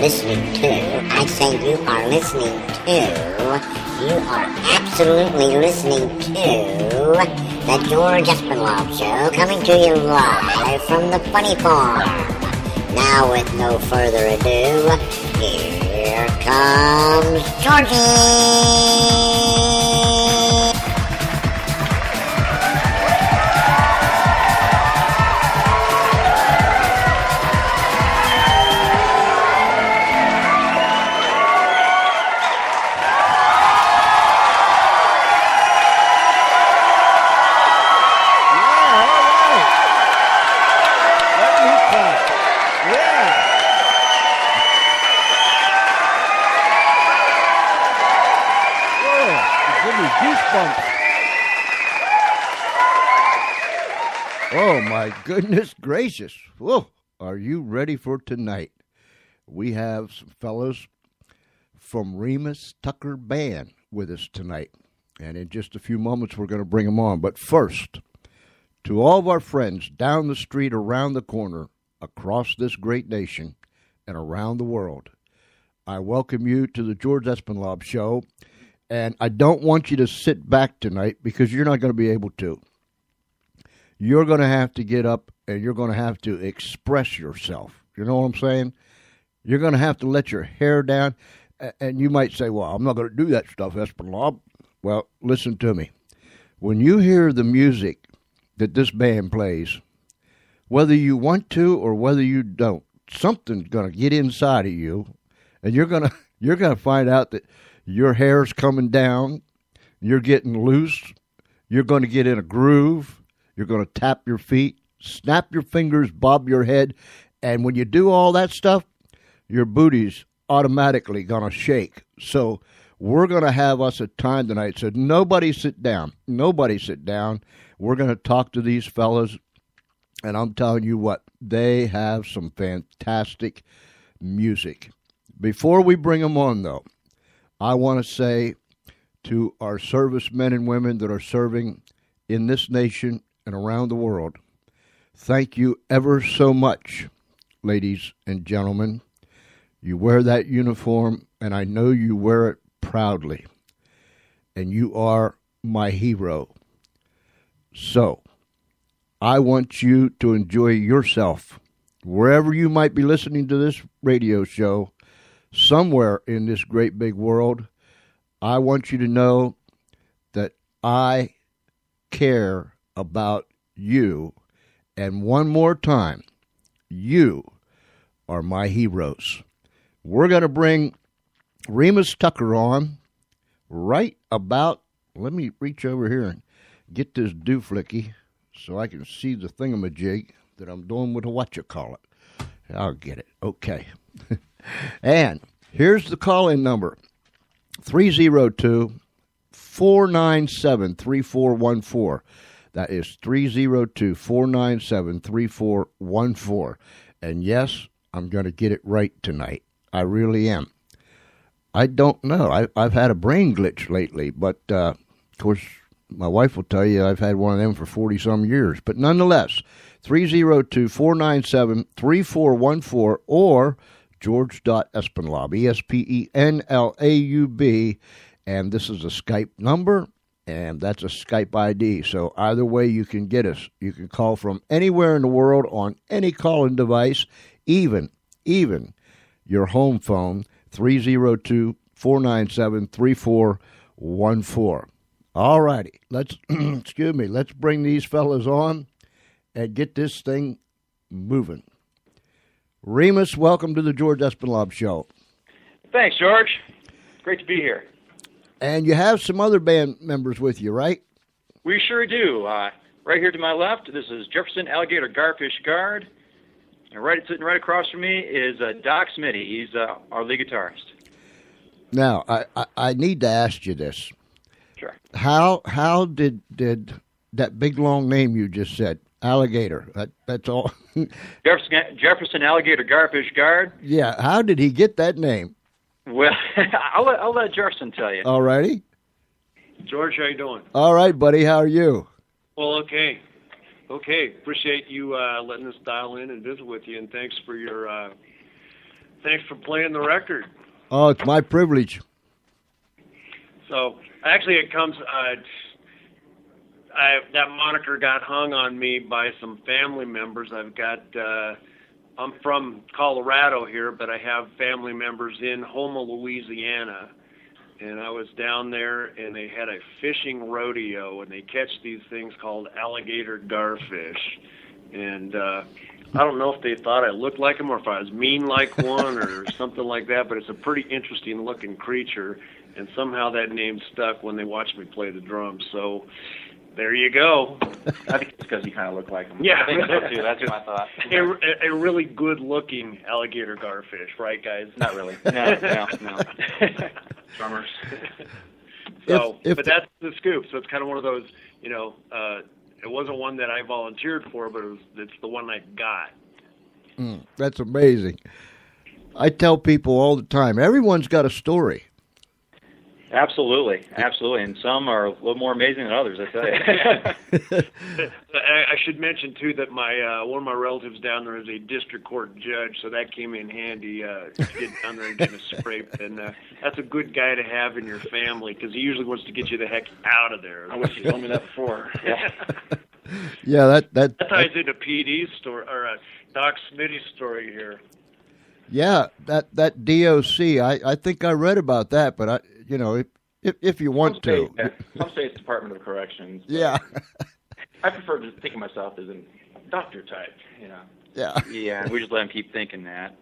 listening to. I say you are listening to. You are absolutely listening to the George Espinlove Show, coming to you live from the Funny Farm. Now, with no further ado, here comes Georgie! Oh, my goodness gracious. Whoa, are you ready for tonight? We have some fellows from Remus Tucker Band with us tonight. And in just a few moments, we're going to bring them on. But first, to all of our friends down the street, around the corner, across this great nation, and around the world, I welcome you to the George Espinlove Show. And I don't want you to sit back tonight because you're not going to be able to. You're going to have to get up and you're going to have to express yourself. You know what I'm saying? You're going to have to let your hair down. And you might say, well, I'm not going to do that stuff, Espinlove. Well, listen to me. When you hear the music that this band plays, whether you want to or whether you don't, something's going to get inside of you, and you're going to find out that your hair's coming down, you're getting loose, you're going to get in a groove. You're going to tap your feet, snap your fingers, bob your head, and when you do all that stuff, your booty's automatically going to shake. So we're going to have us a time tonight. So nobody sit down. Nobody sit down. We're going to talk to these fellas, and I'm telling you what, they have some fantastic music. Before we bring them on, though, I want to say to our servicemen and women that are serving in this nation and around the world, thank you ever so much, ladies and gentlemen. You wear that uniform, and I know you wear it proudly, and you are my hero. So, I want you to enjoy yourself, wherever you might be listening to this radio show, somewhere in this great big world. I want you to know that I care about you, and one more time, you are my heroes. We're going to bring Remus Tucker on right about, let me reach over here and get this dooflicky so I can see the thingamajig that I'm doing with a whatchamacallit. I'll get it. Okay. And here's the call-in number, 302-497-3414. That is 302-497-3414. And yes, I'm going to get it right tonight. I really am. I don't know. I've had a brain glitch lately, but of course, my wife will tell you I've had one of them for 40-some years. But nonetheless, 302-497-3414 or George.Espinlove, Espenlaub. And this is a Skype number. And that's a Skype ID. So either way you can get us. You can call from anywhere in the world on any calling device, even your home phone, 302-497-3414. All righty. Let's bring these fellas on and get this thing moving. Remus, welcome to the George Espinlove Show. Thanks, George. Great to be here. And you have some other band members with you, right? We sure do. Right here to my left, this is Jefferson Alligator Garfish Guard. And sitting right across from me is Doc Smitty. He's our lead guitarist. Now, I need to ask you this. Sure. How did that big long name you just said, Alligator, that's all? Jefferson Alligator Garfish Guard. Yeah, how did he get that name? Well, I'll let Jefferson tell you. All righty. George, how you doing? All right, buddy. How are you? Well, okay. Appreciate you letting us dial in and visit with you, and thanks for your Thanks for playing the record. Oh, it's my privilege. So, actually, it comes. That moniker got hung on me by some family members. I'm from Colorado here, but I have family members in Houma, Louisiana. And I was down there, and they had a fishing rodeo, and they catch these things called alligator garfish. And I don't know if they thought I looked like them or if I was mean like one or something like that, but it's a pretty interesting-looking creature, and somehow that name stuck when they watched me play the drums. So there you go. I think it's because you kind of look like them. Yeah. I think so, too. That's what I thought. A really good-looking alligator garfish, right, guys? Not really. No. Drummers. So, but that's the scoop. So it's kind of one of those, it wasn't one that I volunteered for, but it's the one I got. That's amazing. I tell people all the time, everyone's got a story. Absolutely. And some are a little more amazing than others, I tell you. I should mention, too, that one of my relatives down there is a district court judge, so that came in handy to get down there and get a scrape. And that's a good guy to have in your family because he usually wants to get you the heck out of there. I wish you told me that before. Yeah. Yeah, that ties into PD's story, or Doc Smitty's story here. Yeah, that DOC, I think I read about that, but if you want to. Some say it's Department of Corrections. Yeah. I prefer to think of myself as a doctor type, Yeah. Yeah, we just let them keep thinking that.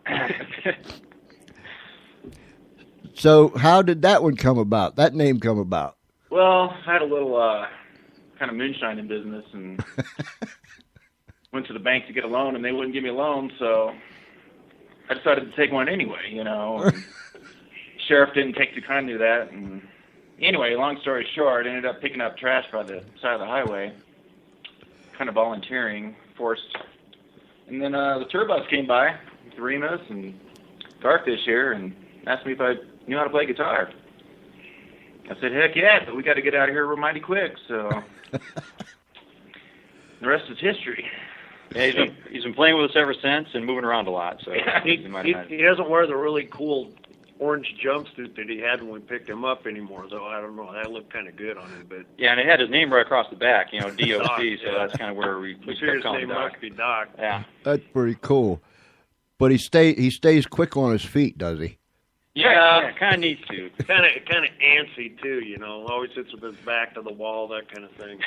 So how did that one come about, that name come about? Well, I had a little kind of moonshine in business and went to the bank to get a loan, and they wouldn't give me a loan, so I decided to take one anyway, and sheriff didn't take too kindly to that, and anyway, long story short, I ended up picking up trash by the side of the highway, kind of volunteering, forced, and then the tour bus came by with Remus and Garfish here and asked me if I knew how to play guitar. I said, heck yeah, but we got to get out of here mighty quick, so the rest is history. Yeah, he's been playing with us ever since and moving around a lot. So he doesn't wear the really cool orange jumpsuit that he had when we picked him up anymore, though. I don't know. That looked kind of good on him. But yeah, and it had his name right across the back, DOC, so that's kind of where we kept calling him Doc. Must be Doc. Yeah. That's pretty cool. But he stays quick on his feet, does he? Yeah, kind of needs to. Kind of antsy too, Always sits with his back to the wall, that kind of thing.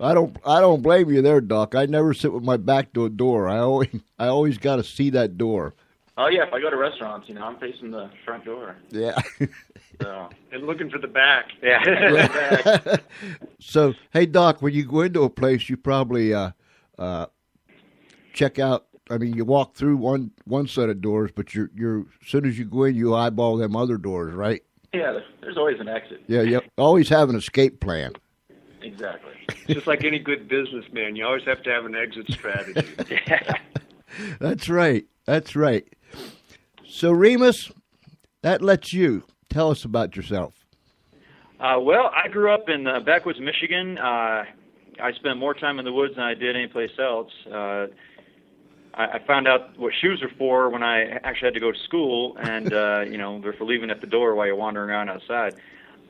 I don't blame you there, Doc. I never sit with my back to a door. I always got to see that door. Oh yeah, if I go to restaurants, I'm facing the front door. Yeah. So. And looking for the back. Yeah. So, hey Doc, when you go into a place, you probably check out. I mean, you walk through one set of doors, but you're as soon as you go in, you eyeball them other doors, right? Yeah, there's always an exit. Yeah, you always have an escape plan. Exactly. Just like any good businessman, you always have to have an exit strategy. Yeah. That's right. So, Remus, that lets you tell us about yourself. Well, I grew up in backwoods Michigan. I spent more time in the woods than I did anyplace else. I found out what shoes are for when I actually had to go to school, and they're for leaving at the door while you're wandering around outside.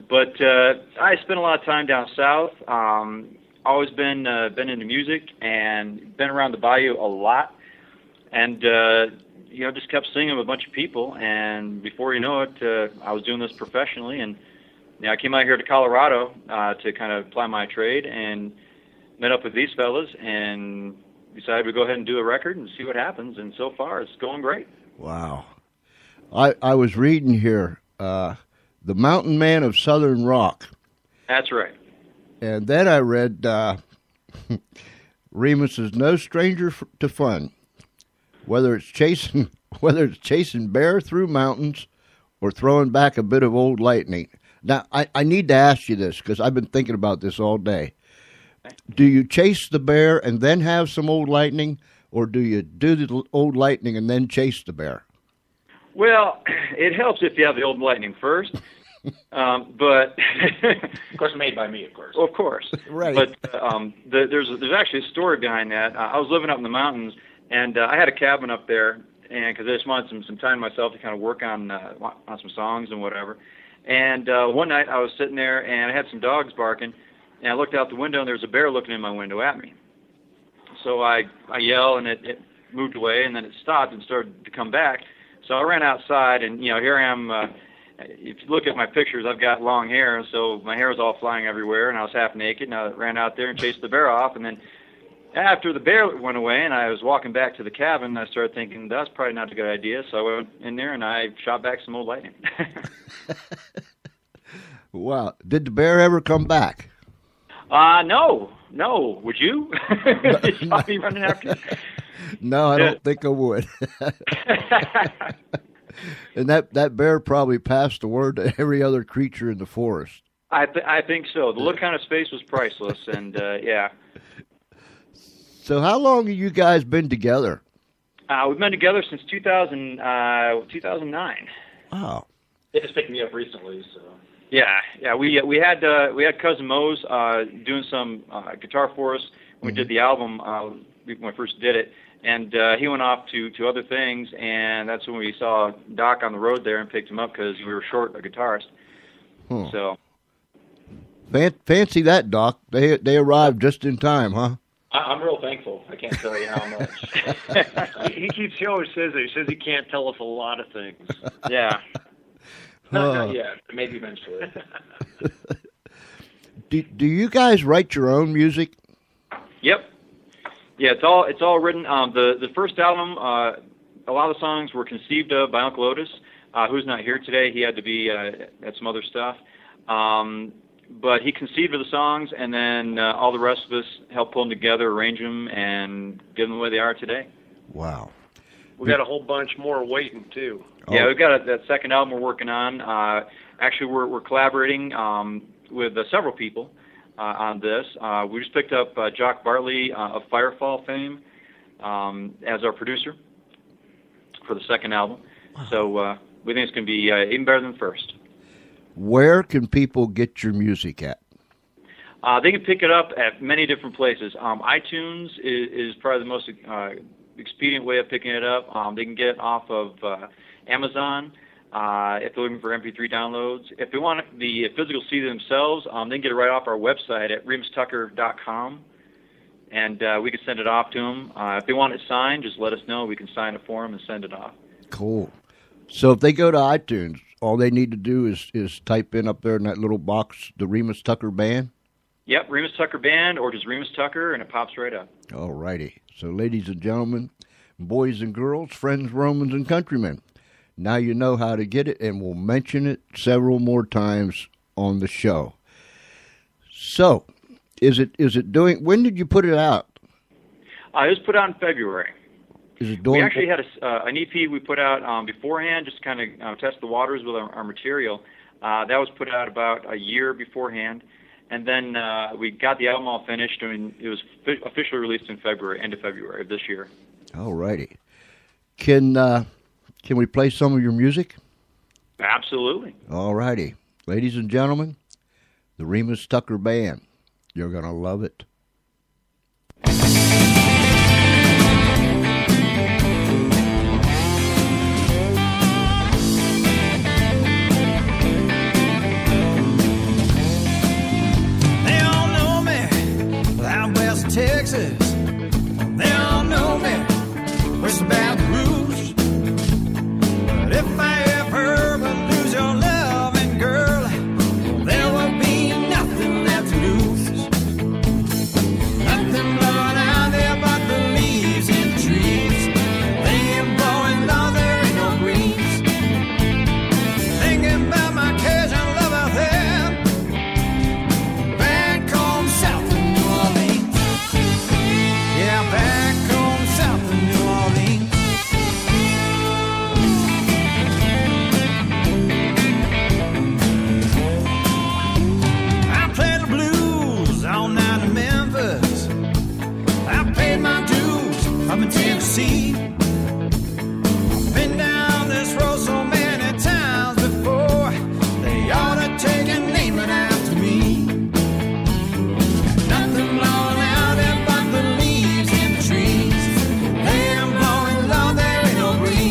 But I spent a lot of time down south. Always been into music and been around the bayou a lot, and just kept singing with a bunch of people. And before you know it, I was doing this professionally, and I came out here to Colorado to kind of apply my trade, and met up with these fellas and decided to go ahead and do a record and see what happens, and so far it's going great. Wow. I was reading here, The Mountain Man of Southern Rock. That's right. And then I read, Remus is no stranger to fun, whether it's chasing bear through mountains or throwing back a bit of old lightning. Now, I need to ask you this, because I've been thinking about this all day. Do you chase the bear and then have some old lightning, or do you do the old lightning and then chase the bear? Well, it helps if you have the old lightning first, but of course, made by me, of course. Of course, right. But there's actually a story behind that. I was living up in the mountains, and I had a cabin up there, and because I just wanted some time to myself to kind of work on some songs and whatever. And one night I was sitting there, and I had some dogs barking, and I looked out the window, and there was a bear looking in my window at me. So I yelled, and it moved away, and then it stopped and started to come back. So I ran outside, and here I am. If you look at my pictures, I've got long hair, so my hair was all flying everywhere, and I was half naked, and I ran out there and chased the bear off. And then after the bear went away, and I was walking back to the cabin, I started thinking that's probably not a good idea. So I went in there and I shot back some old lightning. Wow! Did the bear ever come back? No. Would you? Did you want me running after you? No, I don't think I would. And that bear probably passed the word to every other creature in the forest. I think so. The look on his face was priceless, and yeah. So how long have you guys been together? We've been together since 2009. Wow. They just picked me up recently, so. Yeah. We had cousin Mose doing some guitar for us when we did the album when I first did it, and he went off to other things, and that's when we saw Doc on the road there and picked him up because we were short a guitarist. Huh. So. Fancy that, Doc. They arrived just in time, huh? I'm real thankful. I can't tell you how much. He always says that. He says he can't tell us a lot of things. Yeah. Not yet. Maybe eventually. Do you guys write your own music? Yep. Yeah, it's all written. The first album, a lot of the songs were conceived of by Uncle Otis, who's not here today. He had to be at some other stuff. But he conceived of the songs, and then all the rest of us helped pull them together, arrange them, and give them the way they are today. Wow. We got a whole bunch more waiting, too. Yeah, we've got that second album we're working on. Actually, we're collaborating with several people on this. We just picked up Jock Bartley of Firefall fame as our producer for the second album. Wow. So we think it's going to be even better than the first. Where can people get your music at? They can pick it up at many different places. iTunes is probably the most expedient way of picking it up. They can get it off of Amazon if they're looking for MP3 downloads. If they want the physical CD themselves, they can get it right off our website at remustucker.com, and we can send it off to them. If they want it signed, just let us know. We can sign it for them and send it off. Cool. So if they go to iTunes, all they need to do is type in up there in that little box, the Remus Tucker Band? Yep, Remus Tucker Band, or just Remus Tucker, and it pops right up. All righty. So ladies and gentlemen, boys and girls, friends, Romans, and countrymen, now you know how to get it, and we'll mention it several more times on the show. So, is it doing, when did you put it out? It was put out in February. Is it doing? We actually had an EP we put out beforehand, just kind of test the waters with our material. That was put out about a year beforehand, and then we got the album all finished, and it was officially released in February, end of February of this year. All righty. Can we play some of your music? Absolutely. All righty. Ladies and gentlemen, the Remus Tucker Band. You're going to love it. Texas, they all know me, where's about the rules. But if I ever lose your loving girl, there will be nothing left to lose. Nothing blowing out there but the leaves in the trees. They ain't blowing though there ain't no breeze. Thinking about my Cajun love out there, back home south of New Orleans. Yeah, back home south of New Orleans. I played the blues all night in Memphis. I paid my dues up in Tennessee. Been down this road so many times before, they ought to take a name it after me. Nothing blowing out there but the leaves in the trees. They ain't blowing low, there ain't no breeze.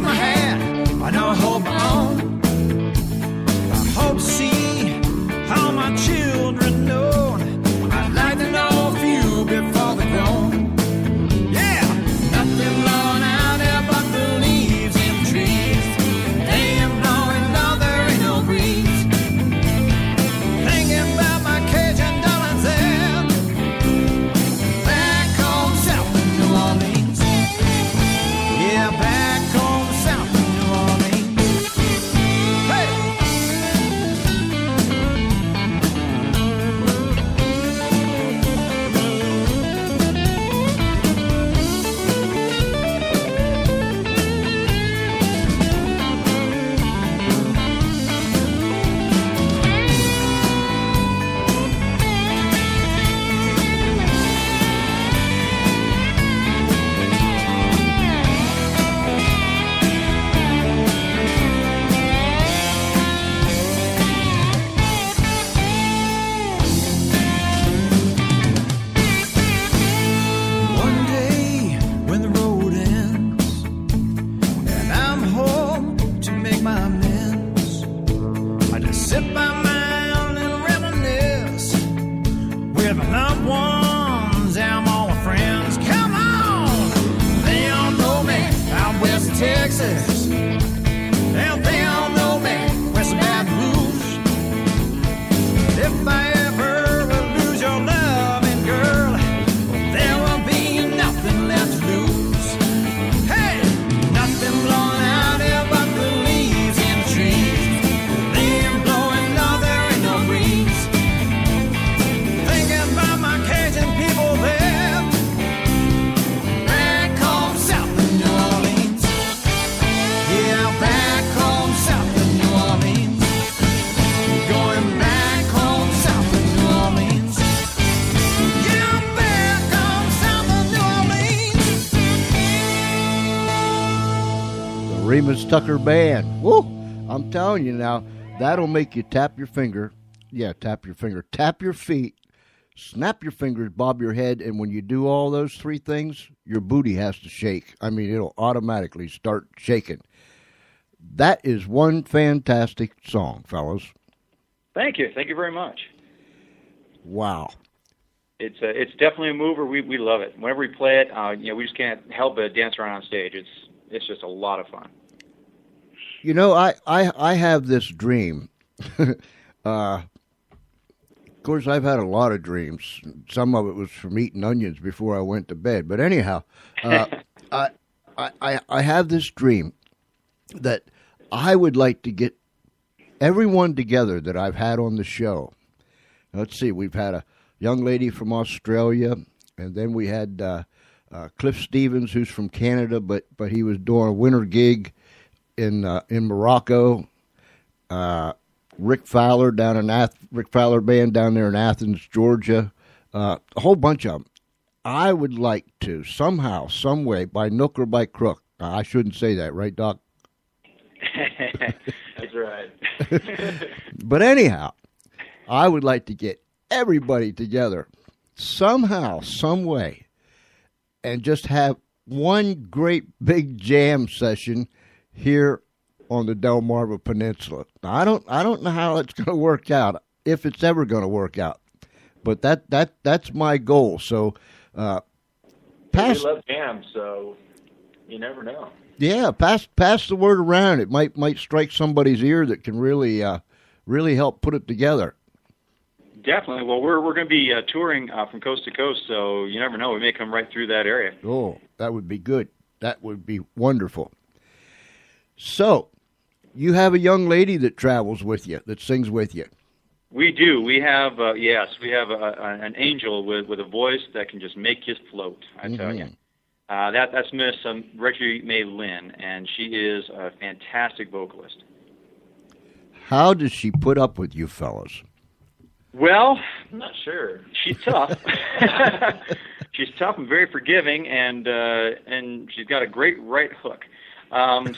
tip my hat, I know I hold my own. I hope to see all my children known. I'd like to know a few before they're grown. Yeah, nothing blowing out there but the leaves in the trees. They ain't blowing, no, there ain't no breeze. Thinking about my Cajun darlings there, back home south of New Orleans. Yeah, back home south of New Orleans. Hey! One day when the road ends and I'm home to make my amends, I just sit by my own and reminisce with my loved ones and all my friends. Come on, they all know me out west of Texas, and they all know me west of Baton Rouge. If I ever lose your loving girl, there will be nothing left to lose. Hey, nothing blowing out here but the leaves in the trees. They ain't blowing, no, there ain't no breeze. Thinking about my Cajun people there, back home south of New Orleans. Yeah, back home south of New Orleans. Going back home south of New Orleans. Yeah, back home south of New Orleans. The Remus Tucker Band. Woo! I'm telling you now, that'll make you tap your finger. Yeah, tap your finger. Tap your feet. Snap your fingers, bob your head, and when you do all those three things, your booty has to shake. I mean, it'll automatically start shaking. That is one fantastic song, fellas. Thank you very much. Wow. It's definitely a mover. We love it. Whenever we play it, we just can't help but dance around on stage. It's just a lot of fun. You know, I have this dream. Of course, I've had a lot of dreams. Some of it was from eating onions before I went to bed. But anyhow, I have this dream that I would like to get everyone together that I've had on the show. Let's see, we've had a young lady from Australia, and then we had Cliff Stevens, who's from Canada, but he was doing a winter gig in Morocco. Rick Fowler Rick Fowler Band down there in Athens, Georgia. A whole bunch of them. I would like to somehow, some way, by nook or by crook. I shouldn't say that, right, Doc? That's right. But anyhow, I would like to get everybody together somehow, some way, and just have one great big jam session here on the Delmarva Peninsula. Now, I don't know how it's going to work out, if it's ever going to work out, but that's my goal. So, We love jams, so you never know. Yeah, pass the word around. It might strike somebody's ear that can really help put it together. Definitely. Well, we're going to be touring from coast to coast, so you never know. We may come right through that area. Oh, that would be good. That would be wonderful. So, you have a young lady that travels with you, that sings with you. We do. We have we have an angel with a voice that can just make you float. I tell you. That's Miss Reggie May Lynn, and she is a fantastic vocalist. How does she put up with you fellas? Well, I'm not sure. She's tough. She's tough and very forgiving, and she's got a great right hook. But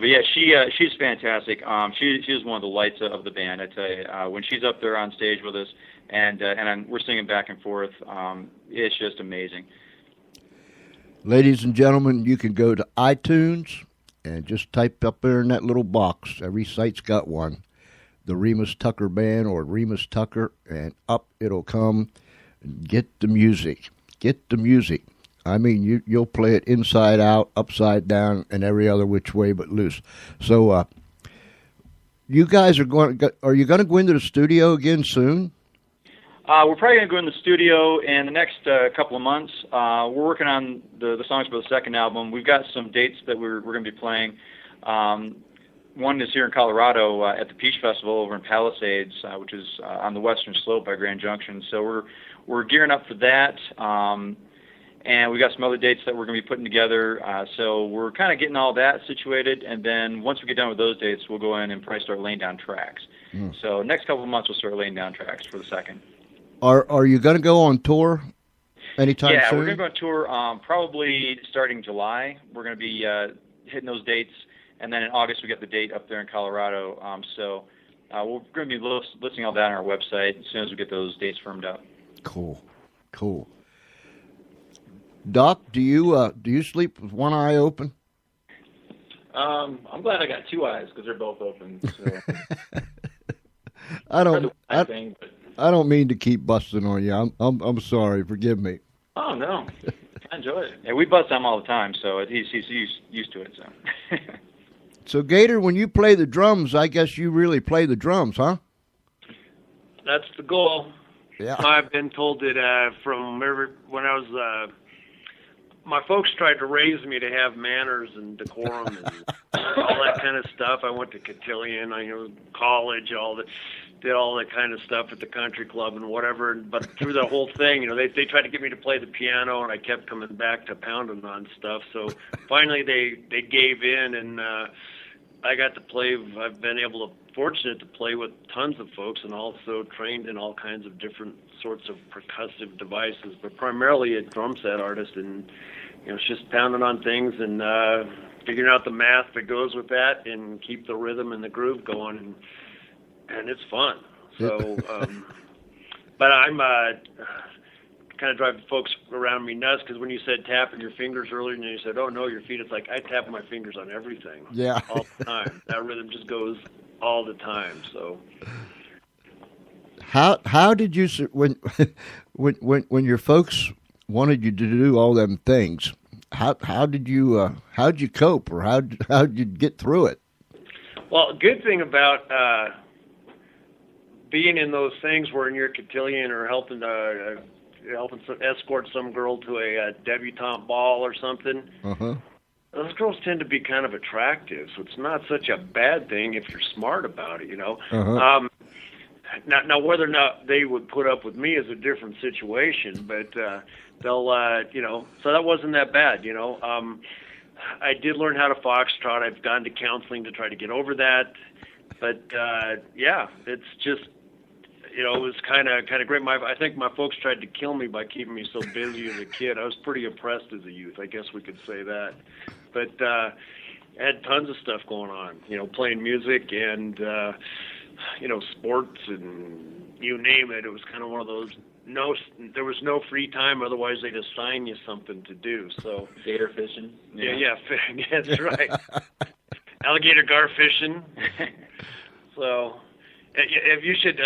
yeah, she's fantastic. She's one of the lights of the band. I tell you, when she's up there on stage with us, and we're singing back and forth, it's just amazing. Ladies and gentlemen, you can go to iTunes and just type up there in that little box. Every site's got one. The Remus Tucker Band or Remus Tucker, and up it'll come. Get the music. Get the music. I mean, you'll play it inside out, upside down, and every other which way but loose. So, you guys are you going to go into the studio again soon? We're probably going to go in the studio in the next couple of months. We're working on the songs for the second album. We've got some dates that we're going to be playing. One is here in Colorado at the Peach Festival over in Palisades, which is on the western slope by Grand Junction. So we're gearing up for that. And we got some other dates that we're going to be putting together. So we're kind of getting all that situated. And then once we get done with those dates, we'll go in and probably start laying down tracks. So next couple of months, we'll start laying down tracks for the second. Are you going to go on tour anytime soon? Yeah, we're going to go on tour probably starting July. We're going to be hitting those dates. And then in August, we get the date up there in Colorado. So we're going to be listing all that on our website as soon as we get those dates firmed up. Cool. Doc, do you sleep with one eye open? I'm glad I got two eyes because they're both open. So. I don't mean to keep busting on you. I'm sorry. Forgive me. Oh no, I enjoy it. Yeah, we bust him all the time, so he's used to it. So. So Gator, when you play the drums, I guess you really play the drums, huh? That's the goal. Yeah. I've been told that when I was, my folks tried to raise me to have manners and decorum and all that kind of stuff. I went to cotillion, college, did all that kind of stuff at the country club and whatever. But through the whole thing, they tried to get me to play the piano, and I kept coming back to pounding on stuff. So finally, they gave in, and I got to play. I've been fortunate to play with tons of folks, and also trained in all kinds of different sorts of percussive devices, but primarily a drum set artist, and it's just pounding on things and figuring out the math that goes with that, and keep the rhythm and the groove going, and it's fun. So, but I'm kind of driving folks around me nuts, because when you said tapping your fingers earlier, and you said, "Oh no, your feet," it's like I tap my fingers on everything. Yeah, all the time. That rhythm just goes all the time. So, how did you when your folks wanted you to do all them things? How did you cope, or how did you get through it? Well, a good thing about being in those things where you're a cotillion or helping escort some girl to a debutante ball or something. Those girls tend to be kind of attractive, so it's not such a bad thing if you're smart about it, Now, whether or not they would put up with me is a different situation, but they'll, so that wasn't that bad, I did learn how to foxtrot. I've gone to counseling to try to get over that, but yeah, it's just, it was kind of great. I think my folks tried to kill me by keeping me so busy as a kid. I was pretty oppressed as a youth, I guess we could say that. But I had tons of stuff going on, playing music and, sports and you name it. It was kind of one of those, there was no free time, otherwise they'd assign you something to do. So gator fishing. Yeah, that's right. Alligator gar fishing. So if you should,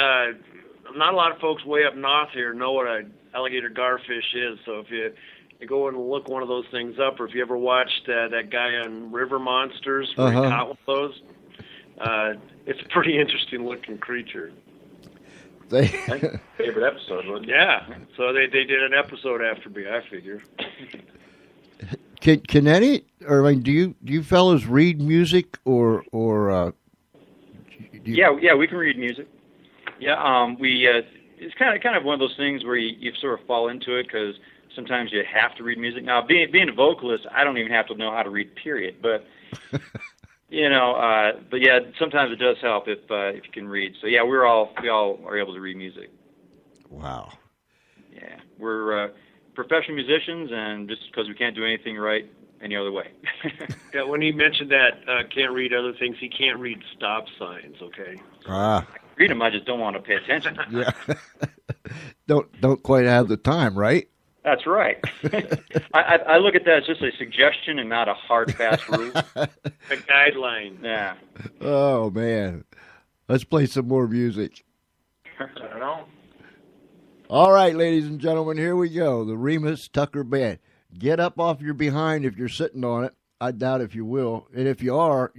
not a lot of folks way up north here know what an alligator garfish is. So if you go and look one of those things up, or if you ever watched that guy on River Monsters where he caught one of those, it's a pretty interesting looking creature. Favorite episode, wasn't it? Yeah. So they did an episode after me, I figure. Can any, or I mean, do you fellas read music or Yeah, we can read music. Yeah, it's kind of one of those things where you sort of fall into it, because sometimes you have to read music. Now, being a vocalist, I don't even have to know how to read, period. But but yeah, sometimes it does help if you can read. So yeah, we all are able to read music. Wow. Yeah, we're professional musicians, and just because we can't do anything right any other way. Yeah, when he mentioned that can't read other things, he can't read stop signs. Okay. Ah. I read them, I just don't want to pay attention. Yeah. Don't quite have the time, right? That's right. I look at that as just a suggestion and not a hard, fast rule. A guideline. Yeah. Oh, man. Let's play some more music. I don't know. All right, ladies and gentlemen, here we go. The Remus Tucker Band. Get up off your behind if you're sitting on it. I doubt if you will. And if you are,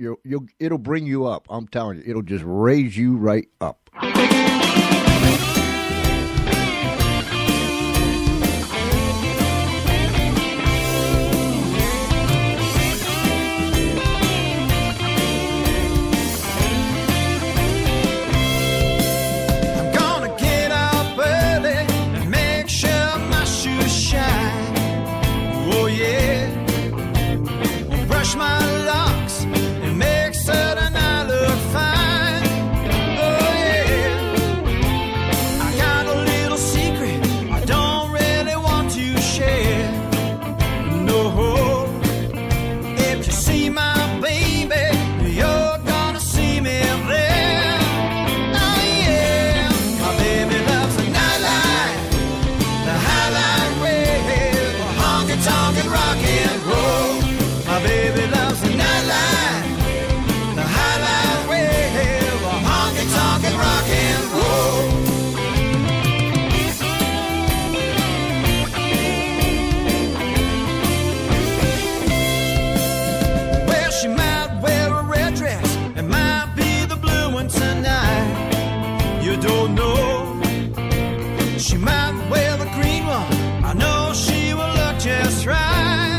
it'll bring you up. I'm telling you, it'll just raise you right up. Brush my locks and make certain I look fine. Oh yeah, I got a little secret I don't really want to share. No, if you see my baby, you're gonna see me there. Oh yeah, my baby loves the nightlife, the highlight wave, honky tonk and rock and roll. My baby loves the nightlife, the highlight wave, honky tonk and rock and roll. Well, she might wear a red dress, it might be the blue one tonight. You don't know. She might wear the green one, I know she will look just right.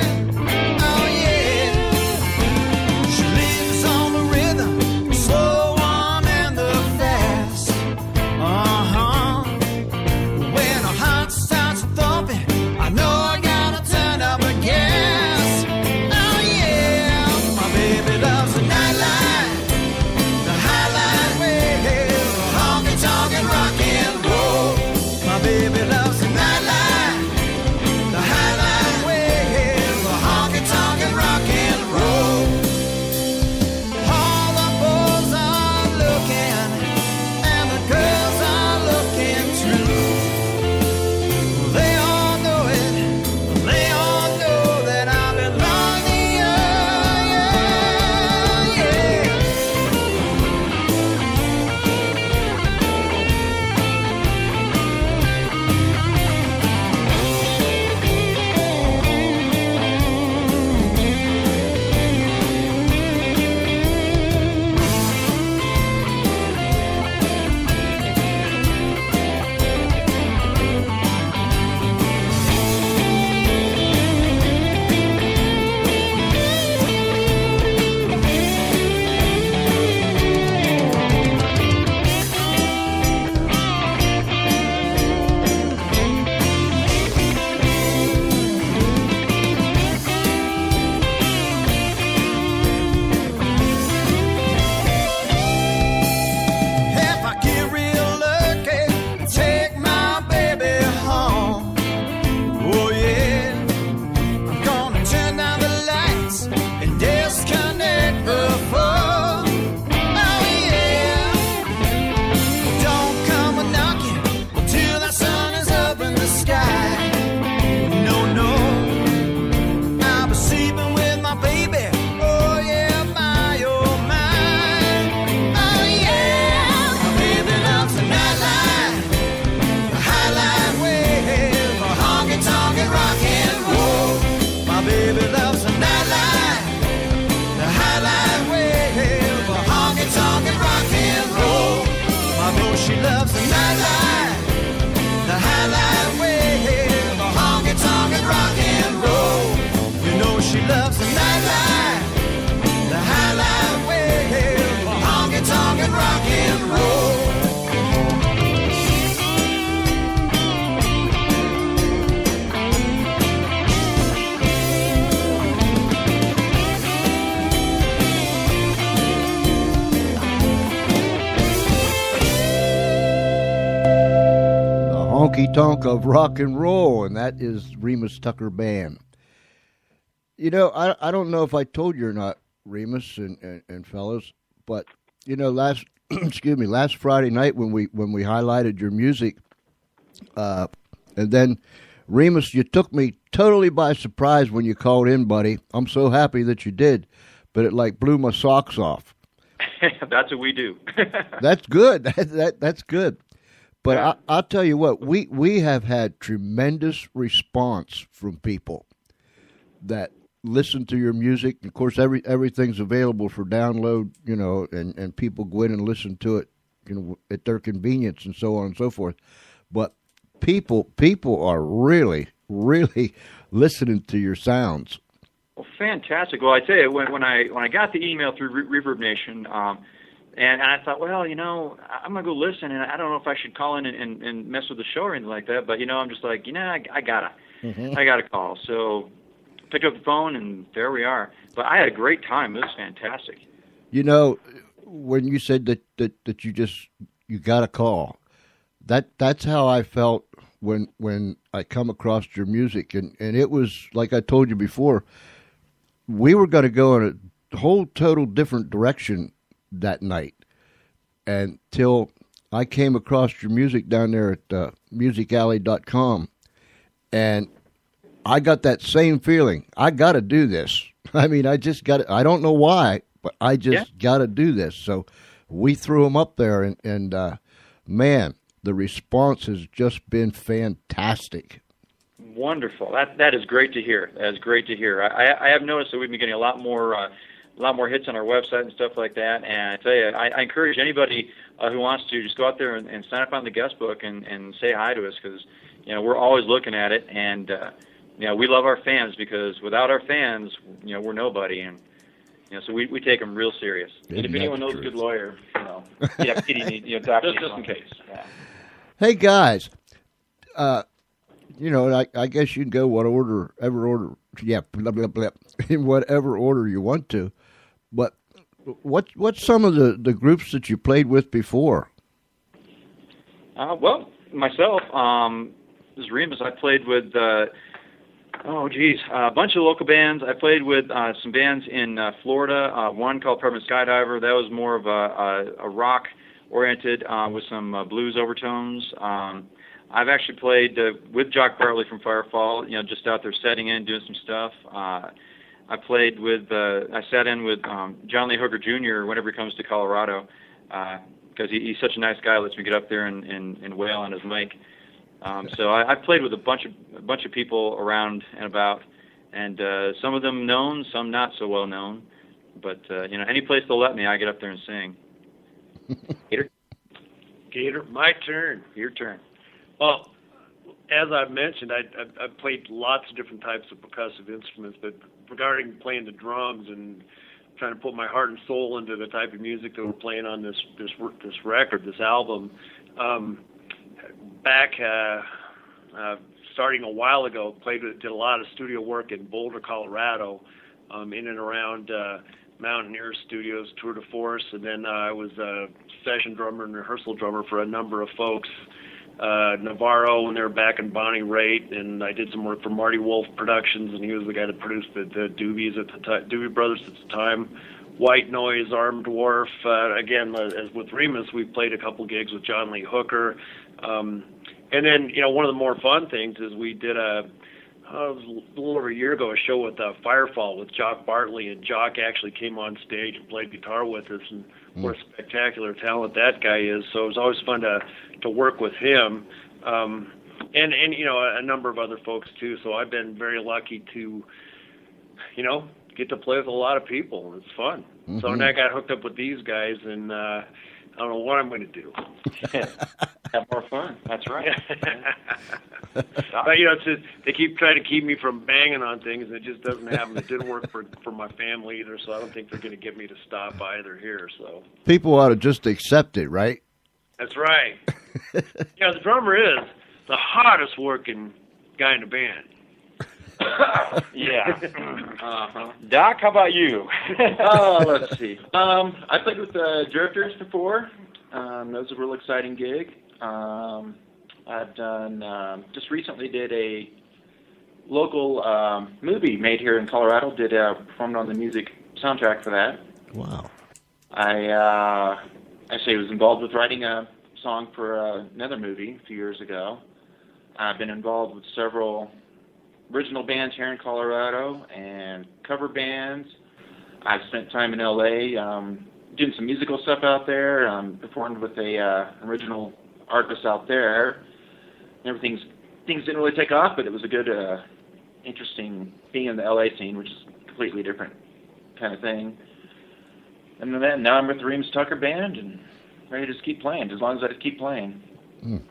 Honky-tonk of rock and roll, and that is Remus Tucker Band. You know, I don't know if I told you or not, Remus and fellas, but you know, last Friday night when we highlighted your music, and then Remus, you took me totally by surprise when you called in, buddy. I'm so happy that you did, but it like blew my socks off. That's what we do. That's good. That's good. But I'll tell you what, we have had tremendous response from people that listen to your music. Of course, everything's available for download, and people go in and listen to it, at their convenience and so on and so forth. But people are really, really listening to your sounds. Well, fantastic. Well, I tell you, when I got the email through Reverb Nation, and I thought, well, I'm gonna go listen, and I don't know if I should call in and mess with the show or anything like that. But I'm just like, I gotta call. So picked up the phone, and there we are. But I had a great time. It was fantastic. When you said that you got a call, that's how I felt when I come across your music, and it was like I told you before. We were going to go in a whole total different direction that night until I came across your music down there at musicalley.com, and I got that same feeling. I got to do this. I mean, I just got to, I don't know why, but I just got to do this. So we threw them up there, and man, the response has just been fantastic. Wonderful. That is great to hear. That is great to hear. I have noticed that we've been getting a lot more hits on our website and stuff like that. And I tell you, I encourage anybody who wants to just go out there and sign up on the guest book and say hi to us, because we're always looking at it, and we love our fans, because without our fans, we're nobody, and so we take them real serious. And if anyone knows a good lawyer, Kitty, doctor, just in case. Yeah. Hey guys. I guess you can go whatever order, blah, blah, blah, in whatever order you want to. But what's some of the groups that you played with before? Well, myself, this is Remus. I played with, a bunch of local bands. I played with some bands in Florida, one called Permanent Skydiver. That was more of a rock-oriented with some blues overtones. I've actually played with Jock Bartley from Firefall, just out there setting in, doing some stuff. I played with, I sat in with John Lee Hooker Jr. whenever he comes to Colorado, because he's such a nice guy, lets me get up there and wail on his mic. So I played with a bunch of people around and about, and some of them known, some not so well known. But any place they'll let me, I get up there and sing. Gator, my turn. Your turn. Well, as I've mentioned, I've played lots of different types of percussive instruments, but regarding playing the drums and trying to put my heart and soul into the type of music that we're playing on this record, this album, back starting a while ago, did a lot of studio work in Boulder, Colorado, in and around Mountaineer Studios, Tour de Force, and then I was a session drummer and rehearsal drummer for a number of folks. Navarro, when they were back in Bonnie Raitt, and I did some work for Marty Wolf Productions, and he was the guy that produced the Doobies at the time, Doobie Brothers at the time. White Noise, Armed Dwarf. Again, as with Remus, we played a couple gigs with John Lee Hooker. And then, one of the more fun things is we did it was a little over a year ago, a show with Firefall with Jock Bartley, and Jock actually came on stage and played guitar with us, and what a spectacular talent that guy is. So it was always fun to work with him, and a number of other folks too. So I've been very lucky to, get to play with a lot of people. It's fun. Mm-hmm. So now I got hooked up with these guys, and I don't know what I'm going to do. Have more fun. That's right. But they keep trying to keep me from banging on things, and it just doesn't happen. It didn't work for my family either, so I don't think they're going to get me to stop either here. So people ought to just accept it, right? That's right. The drummer is the hardest working guy in the band. Yeah. Doc, how about you? Let's see. I played with Drifters before. That was a real exciting gig. I've done, just recently did a local movie made here in Colorado. Performed on the music soundtrack for that. Wow. I actually was involved with writing a song for another movie a few years ago. I've been involved with several original bands here in Colorado and cover bands. I've spent time in LA doing some musical stuff out there. Performed with a original artist out there. Things didn't really take off, but it was a good, interesting being in the LA scene, which is a completely different kind of thing. And then now I'm with the Remus Tucker Band and ready to just keep playing, as long as I just keep playing. Mm.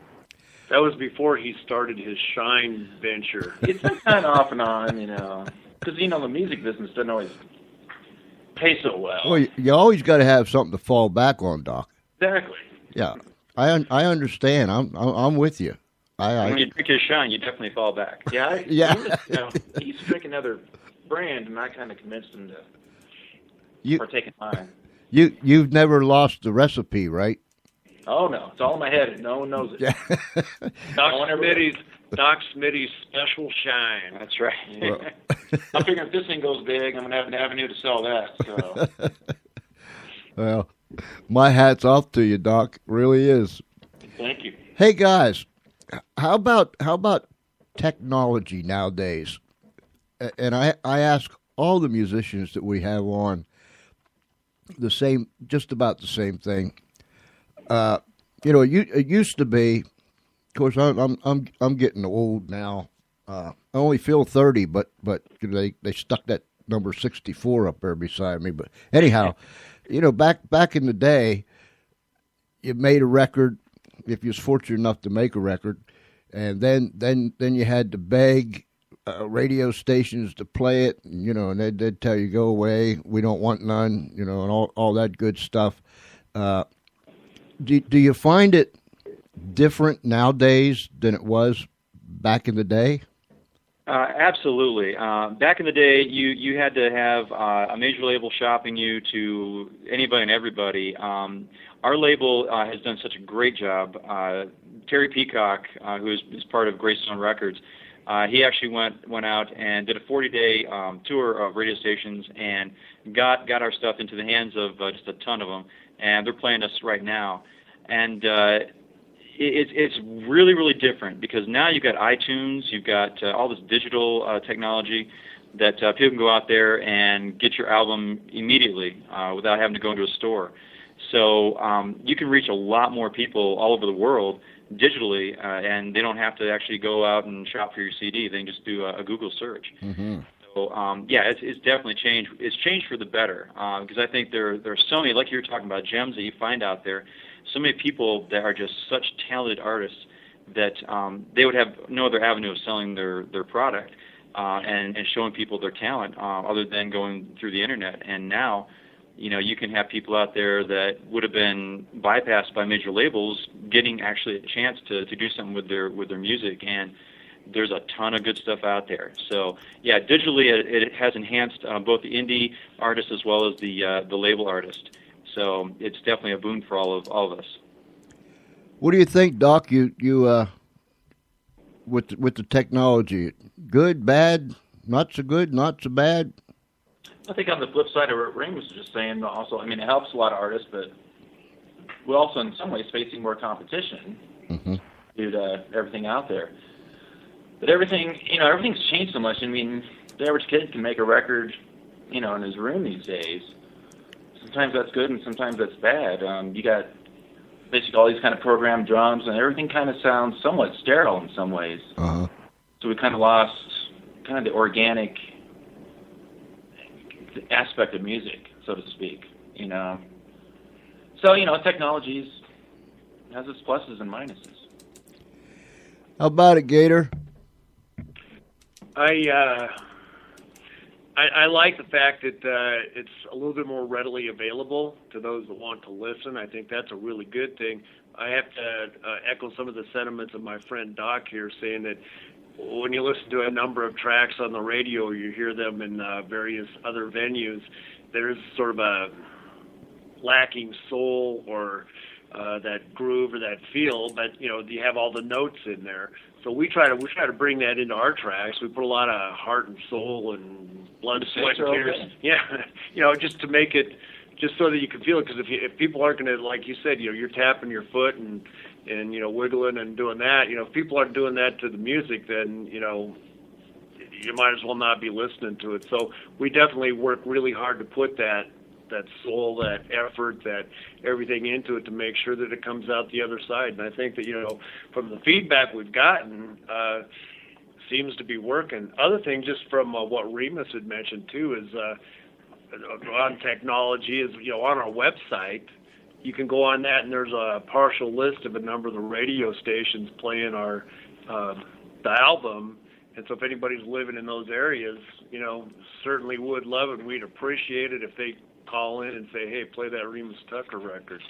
That was before he started his Shine venture. It's been kind of off and on, because, the music business doesn't always pay so well. Well, you always got to have something to fall back on, Doc. Exactly. Yeah, I understand. I'm with you. When you drink his Shine, you definitely fall back. Yeah. Yeah. He used to drink another brand, and I kind of convinced him to partake in mine. You've never lost the recipe, right? Oh, no. It's all in my head. No one knows it. Yeah. Doc Smitty's Special Shine. That's right. Well. I'm figuring if this thing goes big, I'm going to have an avenue to sell that. So. Well, my hat's off to you, Doc. Really is. Thank you. Hey, guys, how about technology nowadays? And I ask all the musicians that we have on just about the same thing. It used to be. Of course, I'm getting old now. I only feel 30, but they stuck that number 64 up there beside me. But anyhow, back in the day, you made a record if you was fortunate enough to make a record, and then you had to beg radio stations to play it, and they'd tell you, go away, we don't want none, and all that good stuff. Do you find it different nowadays than it was back in the day? Absolutely. Back in the day, you had to have a major label shopping you to anybody and everybody. Our label has done such a great job. Terry Peacock, who is part of Greystone Records, he actually went out and did a 40-day tour of radio stations and got our stuff into the hands of just a ton of them, and they're playing us right now. And it's really, really different because now you've got iTunes, you've got all this digital technology that people can go out there and get your album immediately without having to go into a store. So you can reach a lot more people all over the world digitally, and they don't have to actually go out and shop for your CD. They can just do a Google search. Mm-hmm. So, it's definitely changed. It's changed for the better because I think there are so many, like you were talking about, gems that you find out there, so many people that are just such talented artists that they would have no other avenue of selling their product and showing people their talent other than going through the Internet. And now, you can have people out there that would have been bypassed by major labels getting actually a chance to do something with their music, and there's a ton of good stuff out there. So yeah, digitally it has enhanced both the indie artist as well as the label artist. So it's definitely a boon for all of us. What do you think, Doc? You with the technology, good, bad, not so good, not so bad? I think on the flip side of what Remus was just saying, also, it helps a lot of artists, but we're also in some ways facing more competition due to everything out there. But everything's changed so much. The average kid can make a record, in his room these days. Sometimes that's good and sometimes that's bad. You got basically all these kind of programmed drums, and everything kind of sounds somewhat sterile in some ways. Uh-huh. So we kind of lost the organic aspect of music, so to speak, So, technology has its pluses and minuses. How about it, Gator? I like the fact that it's a little bit more readily available to those that want to listen. I think that's a really good thing. I have to echo some of the sentiments of my friend Doc here, saying that when you listen to a number of tracks on the radio, or you hear them in various other venues, there's sort of a lacking soul or that groove or that feel, but you have all the notes in there. So we try to bring that into our tracks. We put a lot of heart and soul and blood, sweat, and tears. Yeah, just to make it, just so that you can feel it. Because if people aren't going to, like you said, you're tapping your foot and and wiggling and doing that. If people aren't doing that to the music, then you might as well not be listening to it. So we definitely work really hard to put that soul, that effort, that everything into it to make sure that it comes out the other side. And I think that from the feedback we've gotten, seems to be working. Other thing, just from what Remus had mentioned too, is on technology, is on our website, you can go on that and there's a partial list of a number of the radio stations playing our the album. And so if anybody's living in those areas, certainly would love it. We'd appreciate it if they call in and say, hey, play that Remus Tucker record.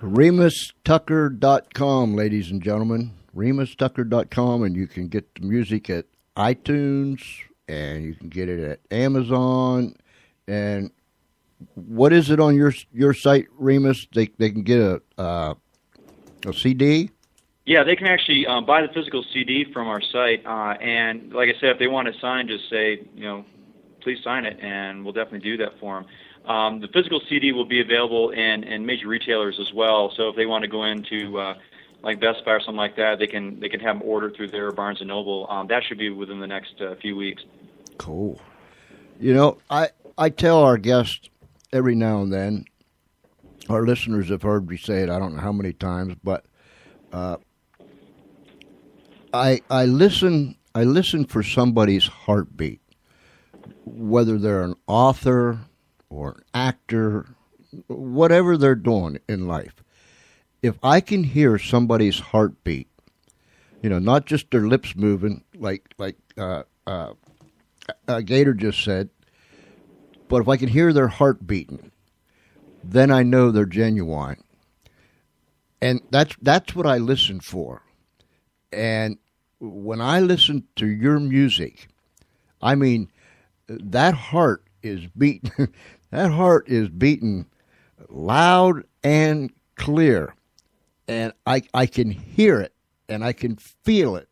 RemusTucker.com, ladies and gentlemen. RemusTucker.com, and you can get the music at iTunes, and you can get it at Amazon. And what is it on your site, Remus? They can get a CD? Yeah, they can actually buy the physical CD from our site, and like I said, if they want it signed, just say, please sign it, and we'll definitely do that for them. The physical CD will be available in major retailers as well, so if they want to go into like Best Buy or something like that, they can have them ordered through their Barnes & Noble. That should be within the next few weeks. Cool. I tell our guests every now and then, our listeners have heard me say it, I don't know how many times, but I listen for somebody's heartbeat, whether they're an author or an actor, whatever they're doing in life. If I can hear somebody's heartbeat, not just their lips moving like Gator just said, but if I can hear their heart beating, then I know they're genuine. And that's what I listen for. And when I listen to your music, I mean, that heart is beating. That heart is beating loud and clear, and I can hear it and I can feel it,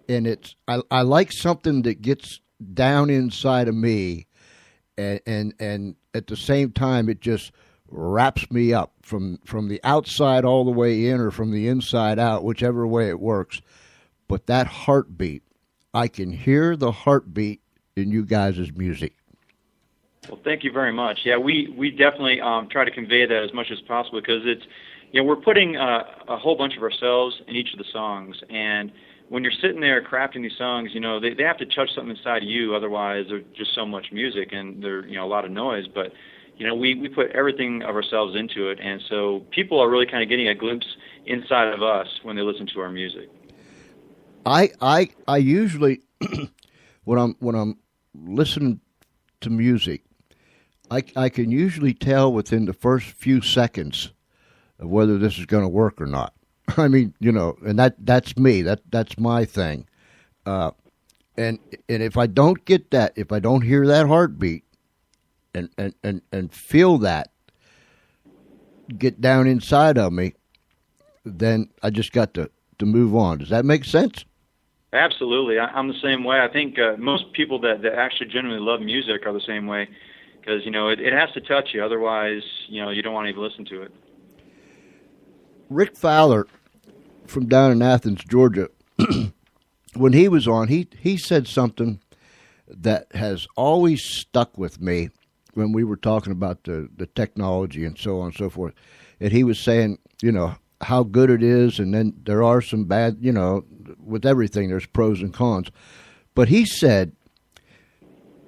and I like something that gets down inside of me, and at the same time it just wraps me up from the outside all the way in, or from the inside out, whichever way it works. But that heartbeat, I can hear the heartbeat in you guys' music. Well, thank you very much. Yeah, we definitely try to convey that as much as possible, because it's, we're putting a whole bunch of ourselves in each of the songs, and when you're sitting there crafting these songs, they have to touch something inside of you, otherwise there's just so much music and there's a lot of noise. But we put everything of ourselves into it, and so people are really kind of getting a glimpse inside of us when they listen to our music. I usually when I'm listening to music, I can usually tell within the first few seconds of whether this is going to work or not. I mean, and that's me. That's my thing. And if I don't get that, if I don't hear that heartbeat and feel that get down inside of me, then I just got to move on. Does that make sense? Absolutely. I'm the same way. I think most people that actually genuinely love music are the same way, because, it has to touch you. Otherwise, you don't want to even listen to it. Rick Fowler from down in Athens, Georgia, when he was on, he said something that has always stuck with me when we were talking about the technology and so on and so forth. And he was saying, how good it is, and then there are some bad, with everything, there's pros and cons. But he said,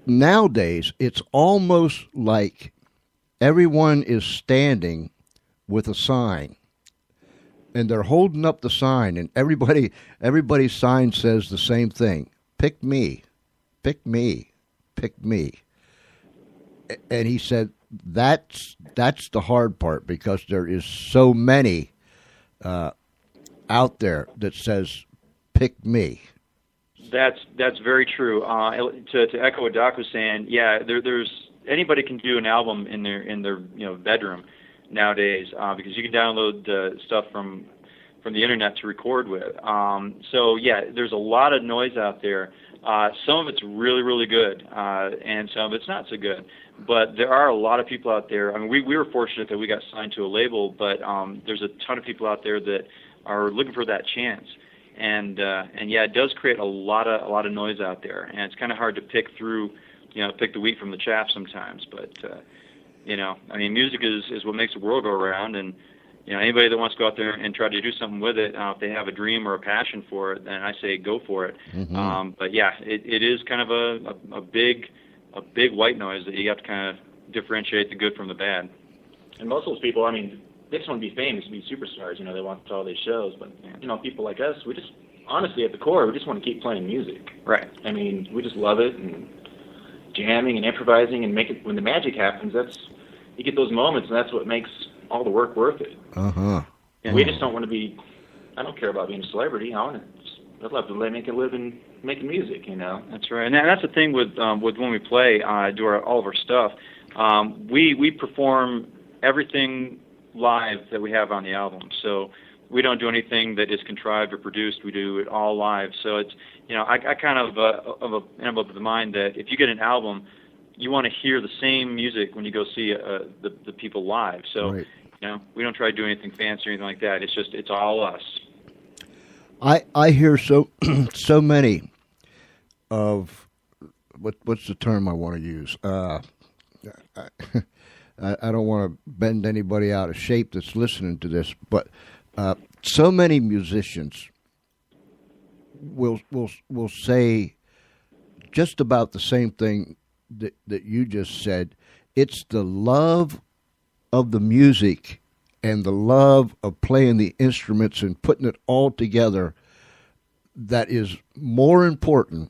nowadays, it's almost like everyone is standing with a sign, and they're holding up the sign, and everybody's sign says the same thing: pick me, pick me, pick me. And he said that's the hard part, because there is so many out there that says pick me. That's very true. To echo what Doc was saying, yeah, there's anybody can do an album in their bedroom nowadays, because you can download stuff from the internet to record with. So yeah, there's a lot of noise out there. Some of it's really, really good, and some of it's not so good. But there are a lot of people out there. I mean, we were fortunate that we got signed to a label, but there's a ton of people out there that are looking for that chance. And yeah, it does create a lot of noise out there, and it's kind of hard to pick through, pick the wheat from the chaff sometimes. But I mean, music is what makes the world go around, and anybody that wants to go out there and try to do something with it, if they have a dream or a passion for it, then I say go for it. Mm-hmm. But yeah, it is kind of a big white noise that you have to kind of differentiate the good from the bad. And most of those people, I mean, they just want to be famous, be superstars. They want all these shows. But people like us, we just honestly at the core, we just want to keep playing music. Right. I mean, we just love it, and jamming and improvising and make it. When the magic happens, you get those moments, and that's what makes all the work worth it. Uh-huh. And we just don't want to be. I don't care about being a celebrity. I'd love to make a living making music. That's right, and that's the thing with when we play, do all of our stuff. We perform everything live that we have on the album. So we don't do anything that is contrived or produced. We do it all live. So it's I kind of am of the mind that if you get an album, you want to hear the same music when you go see the people live. So right. We don't try to do anything fancy or anything like that. It's all us. I hear so many of what's the term I want to use. I don't want to bend anybody out of shape that's listening to this, but so many musicians will say just about the same thing that you just said. It's the love of the music and the love of playing the instruments and putting it all together that is more important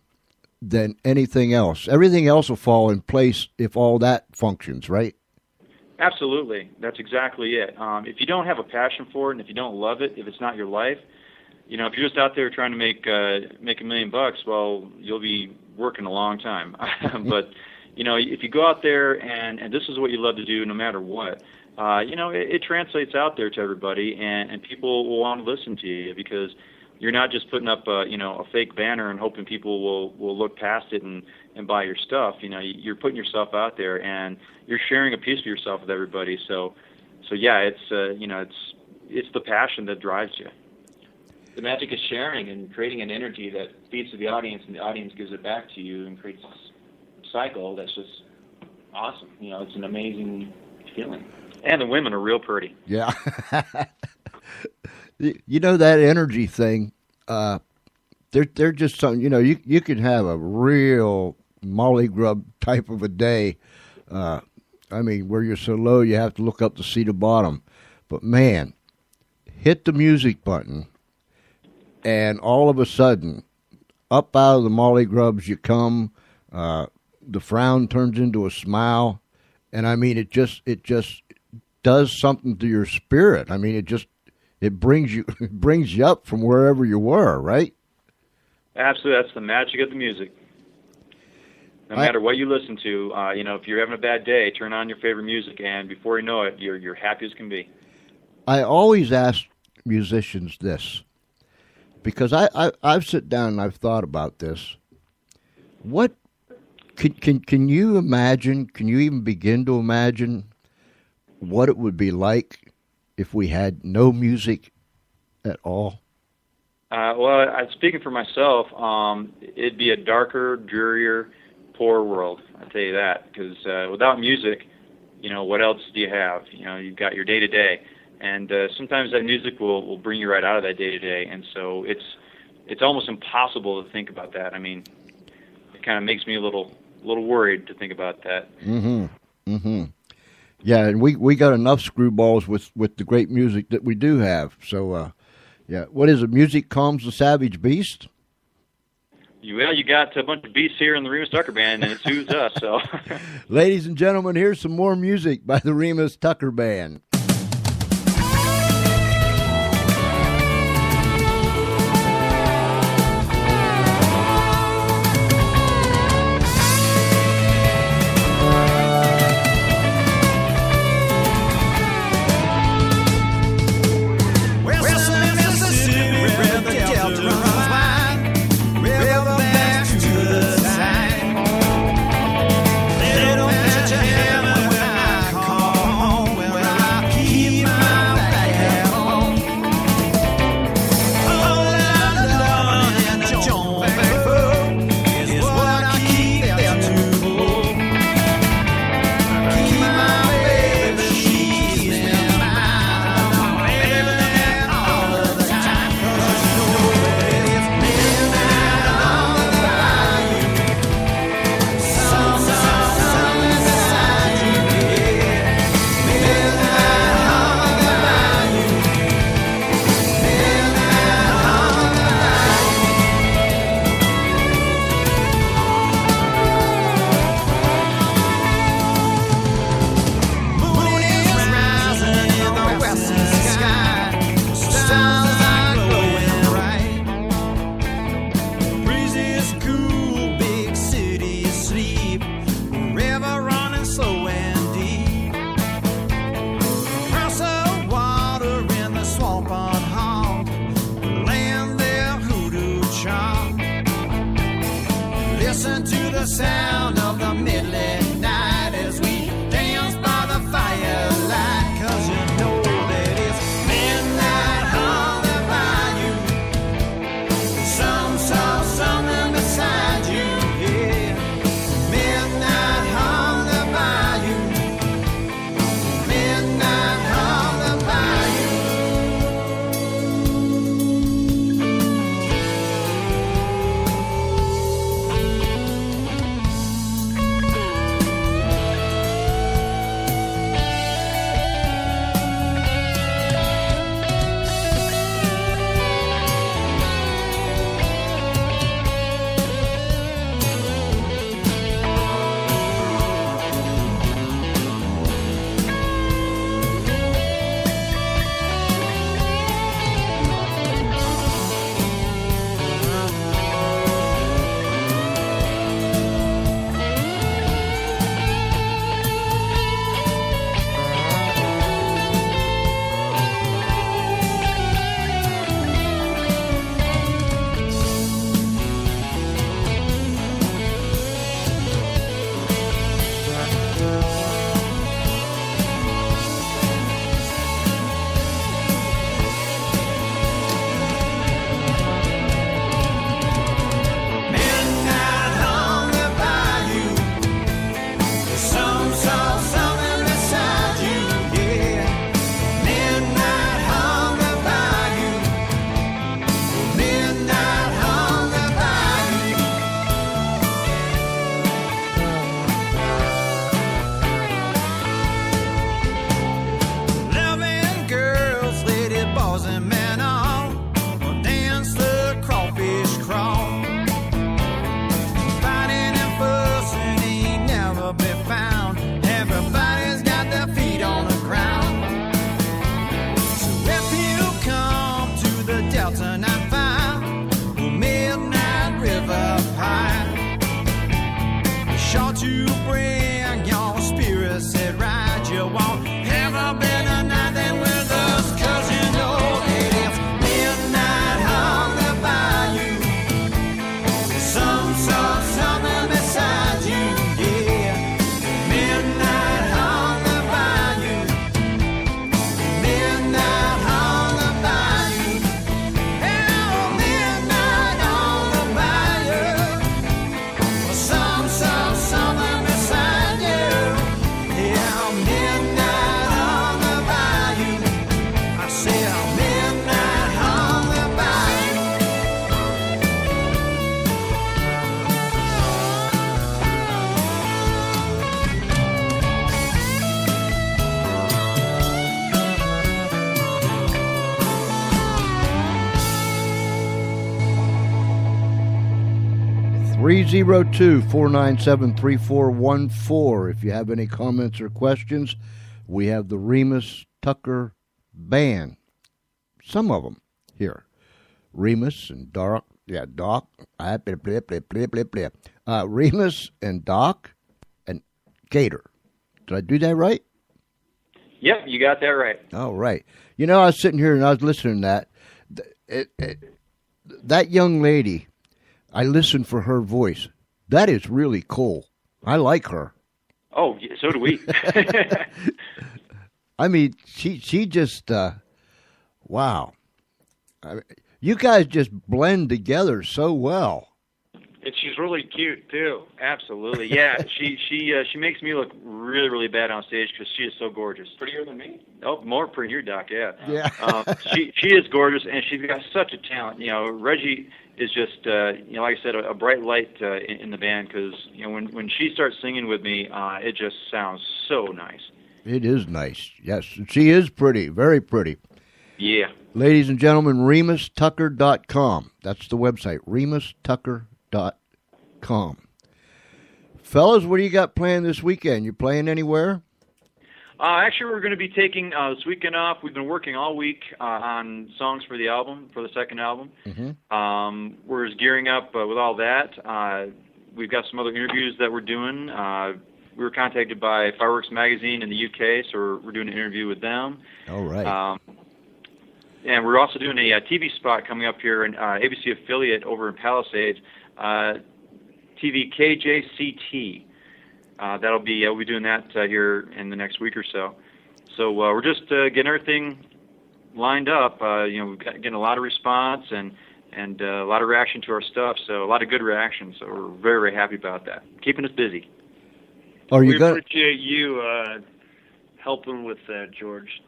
than anything else. Everything else will fall in place if all that functions, right? Absolutely. That's exactly it. If you don't have a passion for it, and if you don't love it, if it's not your life, if you're just out there trying to make $1 million, well, you'll be working a long time. But if you go out there and this is what you love to do, no matter what, it translates out there to everybody, and people will want to listen to you because you're not just putting up a fake banner and hoping people will look past it and buy your stuff. You're putting yourself out there, and you're sharing a piece of yourself with everybody. So yeah, it's the passion that drives you. The magic is sharing and creating an energy that feeds to the audience, and the audience gives it back to you and creates this cycle that's just awesome. It's an amazing feeling. And the women are real pretty. Yeah. That energy thing, they're just something, you can have a real molly grub type of a day. Where you're so low you have to look up to see the bottom. But man, hit the music button, and all of a sudden, up out of the molly grubs you come. The frown turns into a smile, and it just does something to your spirit. It brings you up from wherever you were, right? Absolutely, that's the magic of the music. No matter what you listen to, if you're having a bad day, turn on your favorite music, and before you know it, you're happy as can be. I always ask musicians this, because I've sit down and I've thought about this. What can you imagine? Can you even begin to imagine what it would be like if we had no music at all? Well, speaking for myself, it'd be a darker, drearier, poor world. I'll tell you that, because without music, what else do you have? You've got your day-to-day, and sometimes that music will bring you right out of that day-to-day, and so it's almost impossible to think about that. It kind of makes me a little worried to think about that. Mm-hmm. Mm-hmm. Yeah, and we got enough screwballs with the great music that we do have. So, yeah, what is it? Music calms the savage beast? Well, you got a bunch of beasts here in the Remus Tucker Band, and it suits us. So, ladies and gentlemen, here's some more music by the Remus Tucker Band. Well, some Mississippi 302-497-3414. If you have any comments or questions, we have the Remus Tucker Band. Some of them here. Remus and Doc. Yeah, Doc. Remus and Doc and Gator. Did I do that right? Yep, you got that right. All right. You know, I was sitting here and I was listening to that. That young lady, I listened for her voice. That is really cool. I like her. Oh, so do we. I mean, she just, wow. You guys just blend together so well. And she's really cute too. Absolutely, yeah. She makes me look really, really bad on stage because she is so gorgeous. Prettier than me? Oh, more prettier, Doc. Yeah. Yeah. She is gorgeous, and she's got such a talent. You know, Reggie is just like I said, a bright light in the band because when she starts singing with me, it just sounds so nice. It is nice. Yes, she is pretty, very pretty. Yeah. Ladies and gentlemen, RemusTucker.com. That's the website, RemusTucker.com. Fellas, what do you got planned this weekend? You playing anywhere? Actually, we're going to be taking this weekend off. We've been working all week on songs for the album, for the second album. Mm-hmm. We're just gearing up with all that. We've got some other interviews that we're doing. We were contacted by Fireworks Magazine in the UK, so we're doing an interview with them. All right. And we're also doing a TV spot coming up here, an ABC affiliate over in Palisades, TV KJCT. We'll be doing that here in the next week or so. So we're just getting everything lined up. We've got getting a lot of response and a lot of reaction to our stuff. So a lot of good reaction. So we're very, very happy about that. Keeping us busy. We appreciate you helping with that, George.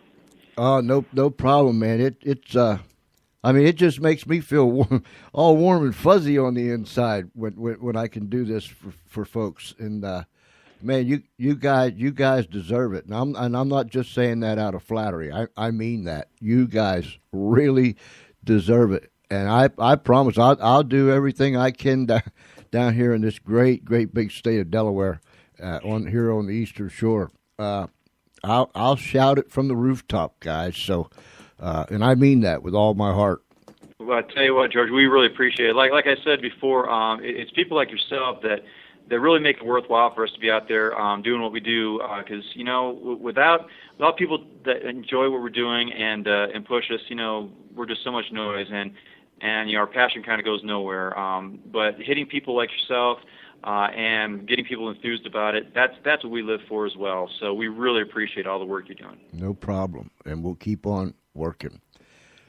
Oh, no problem, man. It's it just makes me feel all warm and fuzzy on the inside when I can do this for folks. And man, you guys deserve it. And I'm not just saying that out of flattery. I mean that. You guys really deserve it. And I promise I'll do everything I can down here in this great big state of Delaware, on the Eastern Shore. I'll shout it from the rooftop, guys. So, and I mean that with all my heart. Well, I tell you what, George, we really appreciate it. Like I said before, it's people like yourself that really make it worthwhile for us to be out there doing what we do. Because without people that enjoy what we're doing and push us, we're just so much noise, and our passion kind of goes nowhere. But hitting people like yourself. And getting people enthused about it, that's what we live for as well. So we really appreciate all the work you're doing. No problem, and we'll keep on working.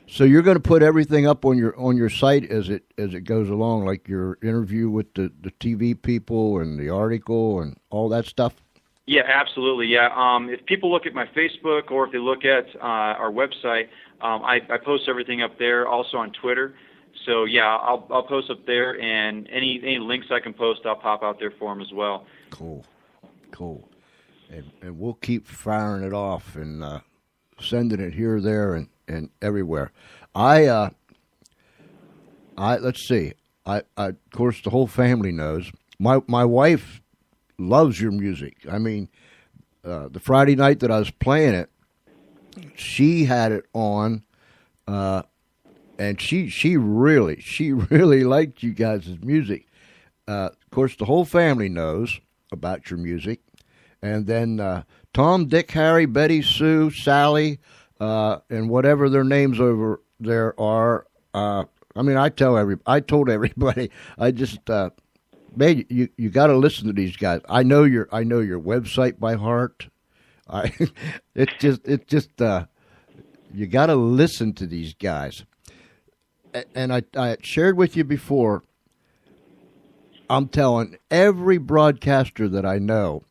So you're going to put everything up on your site as it goes along, like your interview with the TV people and the article and all that stuff? Yeah, absolutely. Yeah. If people look at my Facebook or if they look at our website, I post everything up there, also on Twitter. So yeah, I'll post up there, and any links I can post, I'll pop out there for them as well. Cool, and we'll keep firing it off and sending it here, there, and everywhere. Let's see. I of course the whole family knows. My wife loves your music. I mean, the Friday night that I was playing it, she had it on. And she really liked you guys' music. Of course, the whole family knows about your music. And then Tom, Dick, Harry, Betty, Sue, Sally, and whatever their names over there are. I told everybody. I just, man, you got to listen to these guys. I know your website by heart. It's just you got to listen to these guys. And I shared with you before, I'm telling every broadcaster that I know,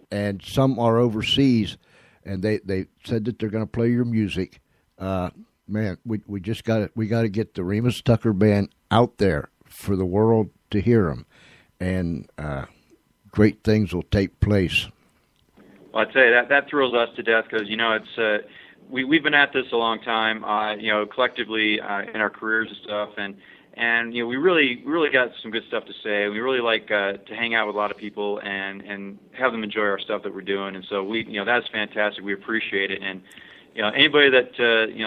and some are overseas, and they said that they're going to play your music. Man, we got to get the Remus Tucker Band out there for the world to hear them, and great things will take place. Well, I tell you that thrills us to death because it's. We've been at this a long time, collectively in our careers and stuff, And we really got some good stuff to say. We really like to hang out with a lot of people and have them enjoy our stuff that we're doing. And so that's fantastic. We appreciate it. And anybody that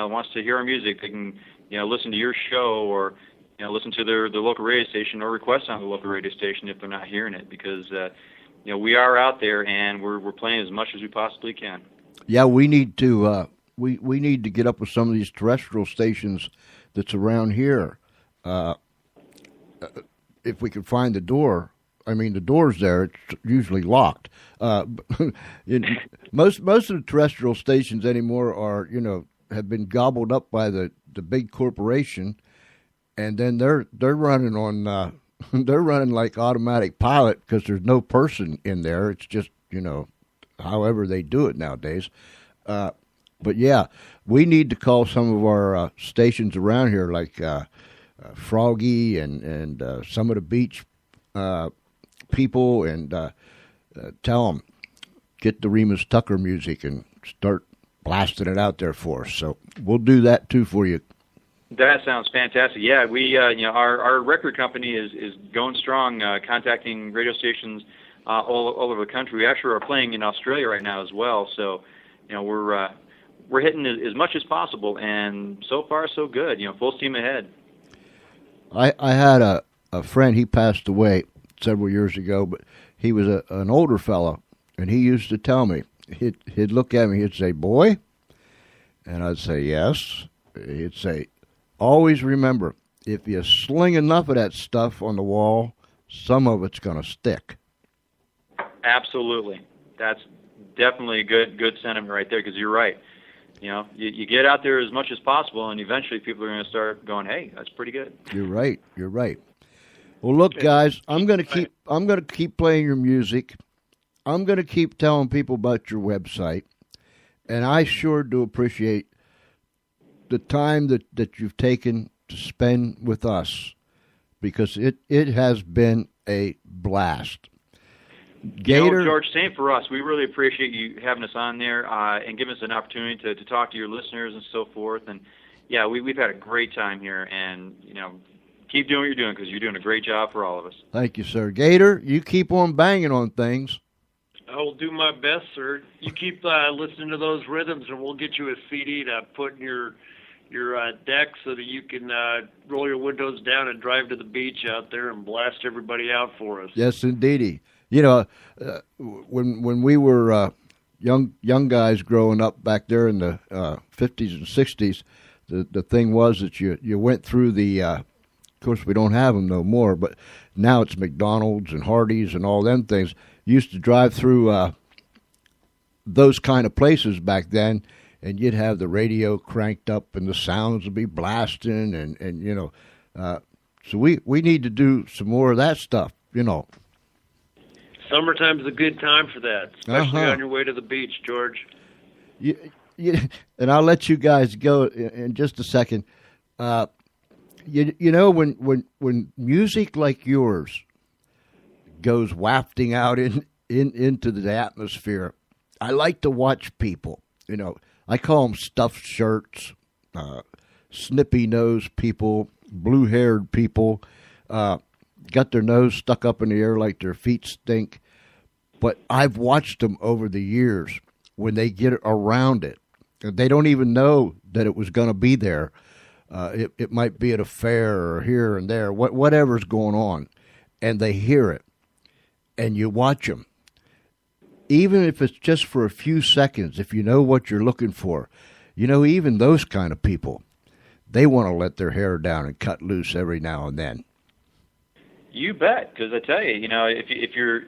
wants to hear our music, they can listen to your show or listen to the local radio station or request on the local radio station if they're not hearing it, because we are out there and we're playing as much as we possibly can. Yeah, we need to we need to get up with some of these terrestrial stations that's around here. If we could find the door, I mean, the door's there. It's usually locked. Most of the terrestrial stations anymore are, have been gobbled up by the big corporation, and then they're running on they're running like automatic pilot because there's no person in there. It's just however they do it nowadays. But yeah, we need to call some of our stations around here, like Froggy and some of the beach people, and tell them, get the Remus Tucker music and start blasting it out there for us. So we'll do that too for you. That sounds fantastic. Yeah, we our record company is going strong, contacting radio stations all over the country. We actually are playing in Australia right now as well. So we're hitting as much as possible, and so far so good. Full steam ahead. I had a friend. He passed away several years ago, but he was an older fellow, and he used to tell me, he'd look at me, he'd say, "Boy," and I'd say, "Yes." He'd say, "Always remember, if you sling enough of that stuff on the wall, some of it's going to stick." Absolutely. That's definitely a good sentiment right there, because you're right. You get out there as much as possible, and eventually people are going to start going, "Hey, that's pretty good." You're right. Well, look, guys, I'm going to keep playing your music. I'm going to keep telling people about your website, and I sure do appreciate the time that you've taken to spend with us, because it has been a blast. Gator, George, same for us. We really appreciate you having us on there and giving us an opportunity to talk to your listeners and so forth. And yeah, we've had a great time here, and keep doing what you're doing, because you're doing a great job for all of us. Thank you, sir. Gator, you keep on banging on things. I will do my best, sir. You keep listening to those rhythms, and we'll get you a CD to put in your deck so that you can roll your windows down and drive to the beach out there and blast everybody out for us. Yes, indeedy. When we were young guys growing up back there in the 50s and 60s, the thing was that you went through the. Of course, we don't have them no more, but now it's McDonald's and Hardee's and all them things. You used to drive through those kind of places back then, and you'd have the radio cranked up and the sounds would be blasting, and so we need to do some more of that stuff, Summertime's a good time for that, especially on your way to the beach, George. And I'll let you guys go in just a second. When music like yours goes wafting out into the atmosphere, I like to watch people. I call them stuffed shirts, snippy nose people, blue haired people. Got their nose stuck up in the air like their feet stink. But I've watched them over the years when they get around it. They don't even know that it was going to be there. It might be at a fair or here and there, whatever's going on. And they hear it. And you watch them. Even if it's just for a few seconds, if you know what you're looking for. Even those kind of people, they want to let their hair down and cut loose every now and then. You bet, because I tell you, if you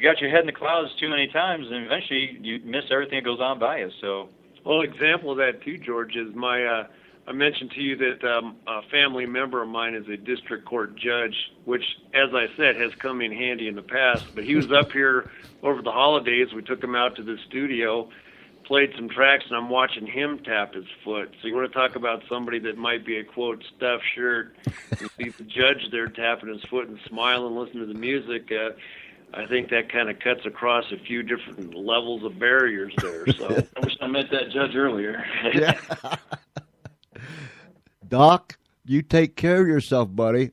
got your head in the clouds too many times, then eventually you miss everything that goes on by you. So, well, example of that too, George, is my. I mentioned to you that a family member of mine is a district court judge, which, as I said, has come in handy in the past. But he was up here over the holidays. We took him out to the studio, played some tracks, and I'm watching him tap his foot. So you want to talk about somebody that might be a, quote, stuffed shirt. You see the judge there tapping his foot and smiling, listening to the music. I think that kind of cuts across a few different levels of barriers there. So I wish I met that judge earlier. Yeah. Doc, You take care of yourself, buddy.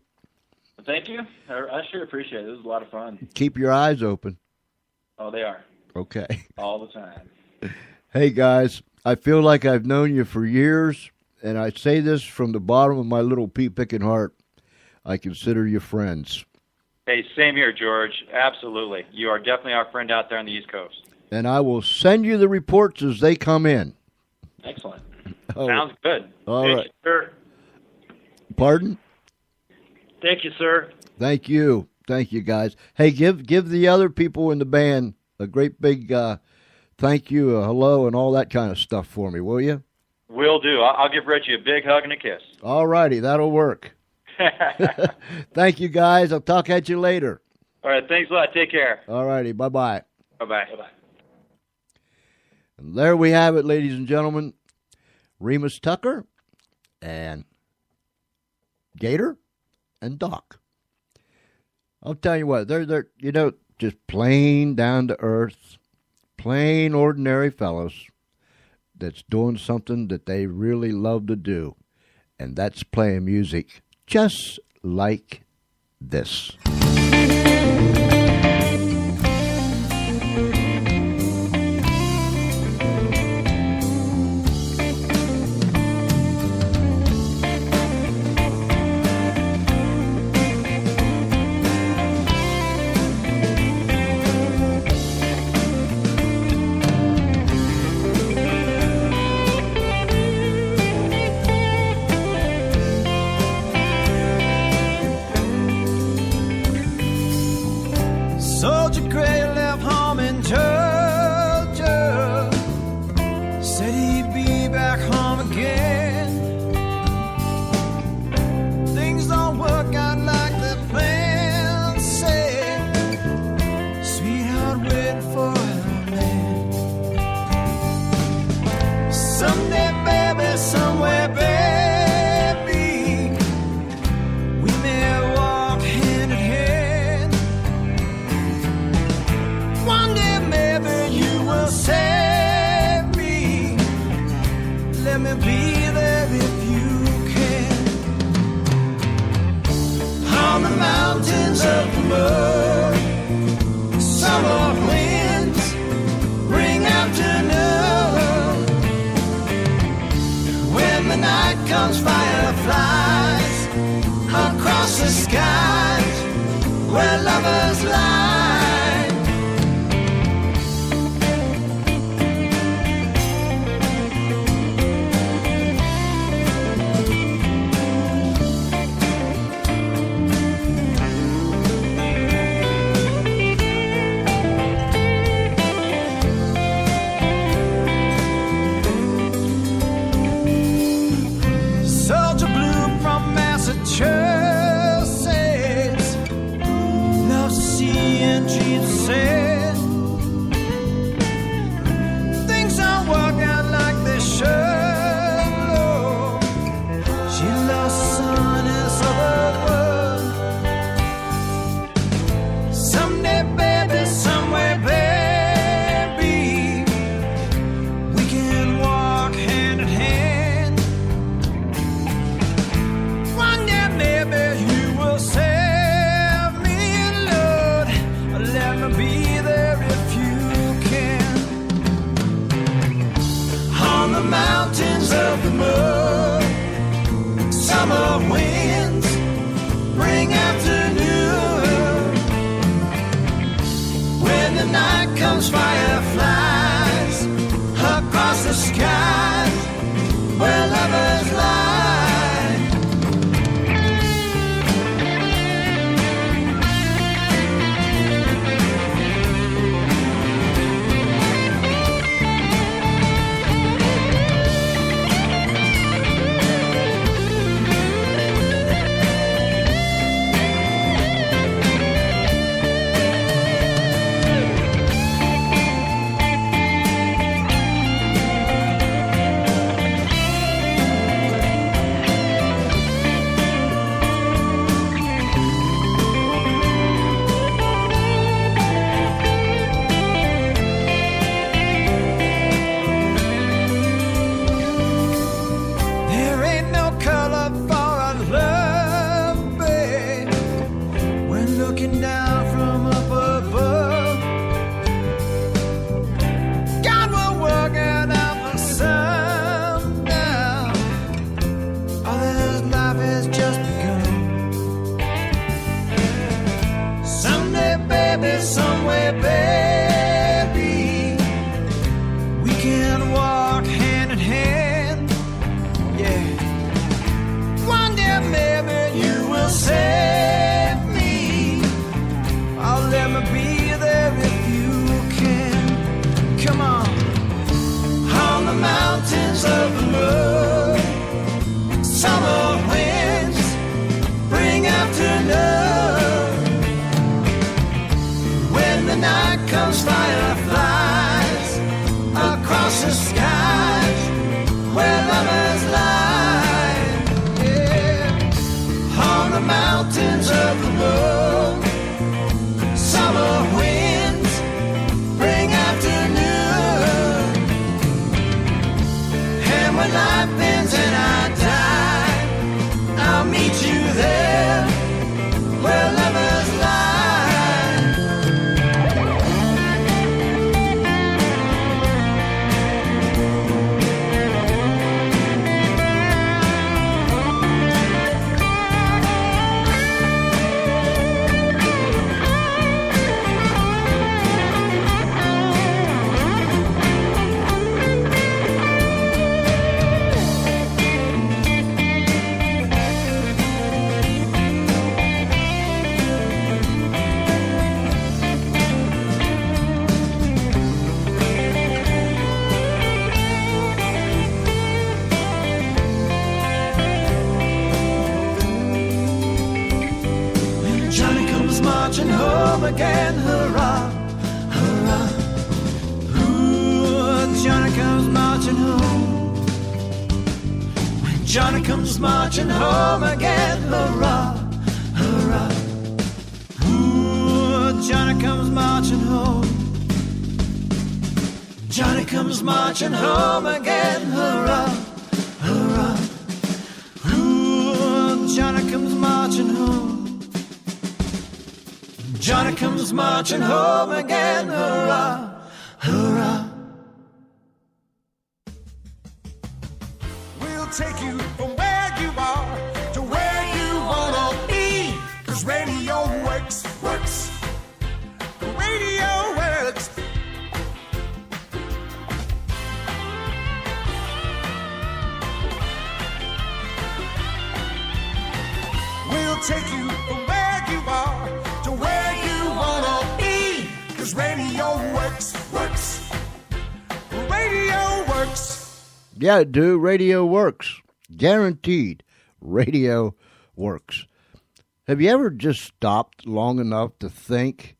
Thank you. I sure appreciate it. It was a lot of fun. Keep your eyes open. Oh, they are. Okay. All the time. Hey, guys, I feel like I've known you for years, and I say this from the bottom of my little pea-picking heart. I consider you friends. Hey, same here, George. Absolutely. You are definitely our friend out there on the East Coast. And I will send you the reports as they come in. Excellent. Oh, Sounds good. all Thank right. you, sir. Pardon? Thank you, sir. Thank you. Thank you, guys. Hey, give the other people in the band a great big thank you, a hello, and all that kind of stuff for me, will you? Will do. I'll give Reggie a big hug and a kiss. All righty. That'll work. Thank you, guys. I'll talk at you later. All right. Thanks a lot. Take care. All righty. Bye-bye. Bye-bye. Bye-bye. And there we have it, ladies and gentlemen. Remus Tucker and Gator and Doc. I'll tell you what, they're just plain down to earth, plain ordinary fellows that's doing something that they really love to do, and that's playing music just like this. Soldier Gray left home in Georgia. Said he'd be back home again. Things don't work out like the plan said. Sweetheart waiting for her man. Someday, baby, somewhere, baby, we may walk hand in hand. One day maybe you will save me. Let me be there if you can. On the mountains of the mud, summer winds bring afternoon. When the night comes, fireflies across the skies where lovers lie. Soldier blue from Massachusetts loves to see and treat sad. Things don't work out like they should, Lord. She lost her son in suburban. Someday, baby, somewhere, baby, we can walk hand in hand. One day maybe you will save me, Lord. Let me be there if you can. On the mountains of the mud, summer winds bring afternoon. When the night comes, fireflies across the skies where lovers lie. home again. Hurrah, hurrah. Ooh, Johnny comes marching home. When Johnny comes marching home again. Hurrah, hurrah. Ooh, Johnny comes marching home. Johnny comes marching home again. Hurrah, hurrah. Ooh, Johnny comes marching home. Johnny comes marching home again. Hurrah, hurrah. We'll take you from where you are to where you wanna be. 'Cause radio works, works. The radio works. We'll take you from where you are to where you wanna be. 'Cause radio works, works. Radio works. Yeah, dude, radio works. Guaranteed. Radio works. Have you ever just stopped long enough to think?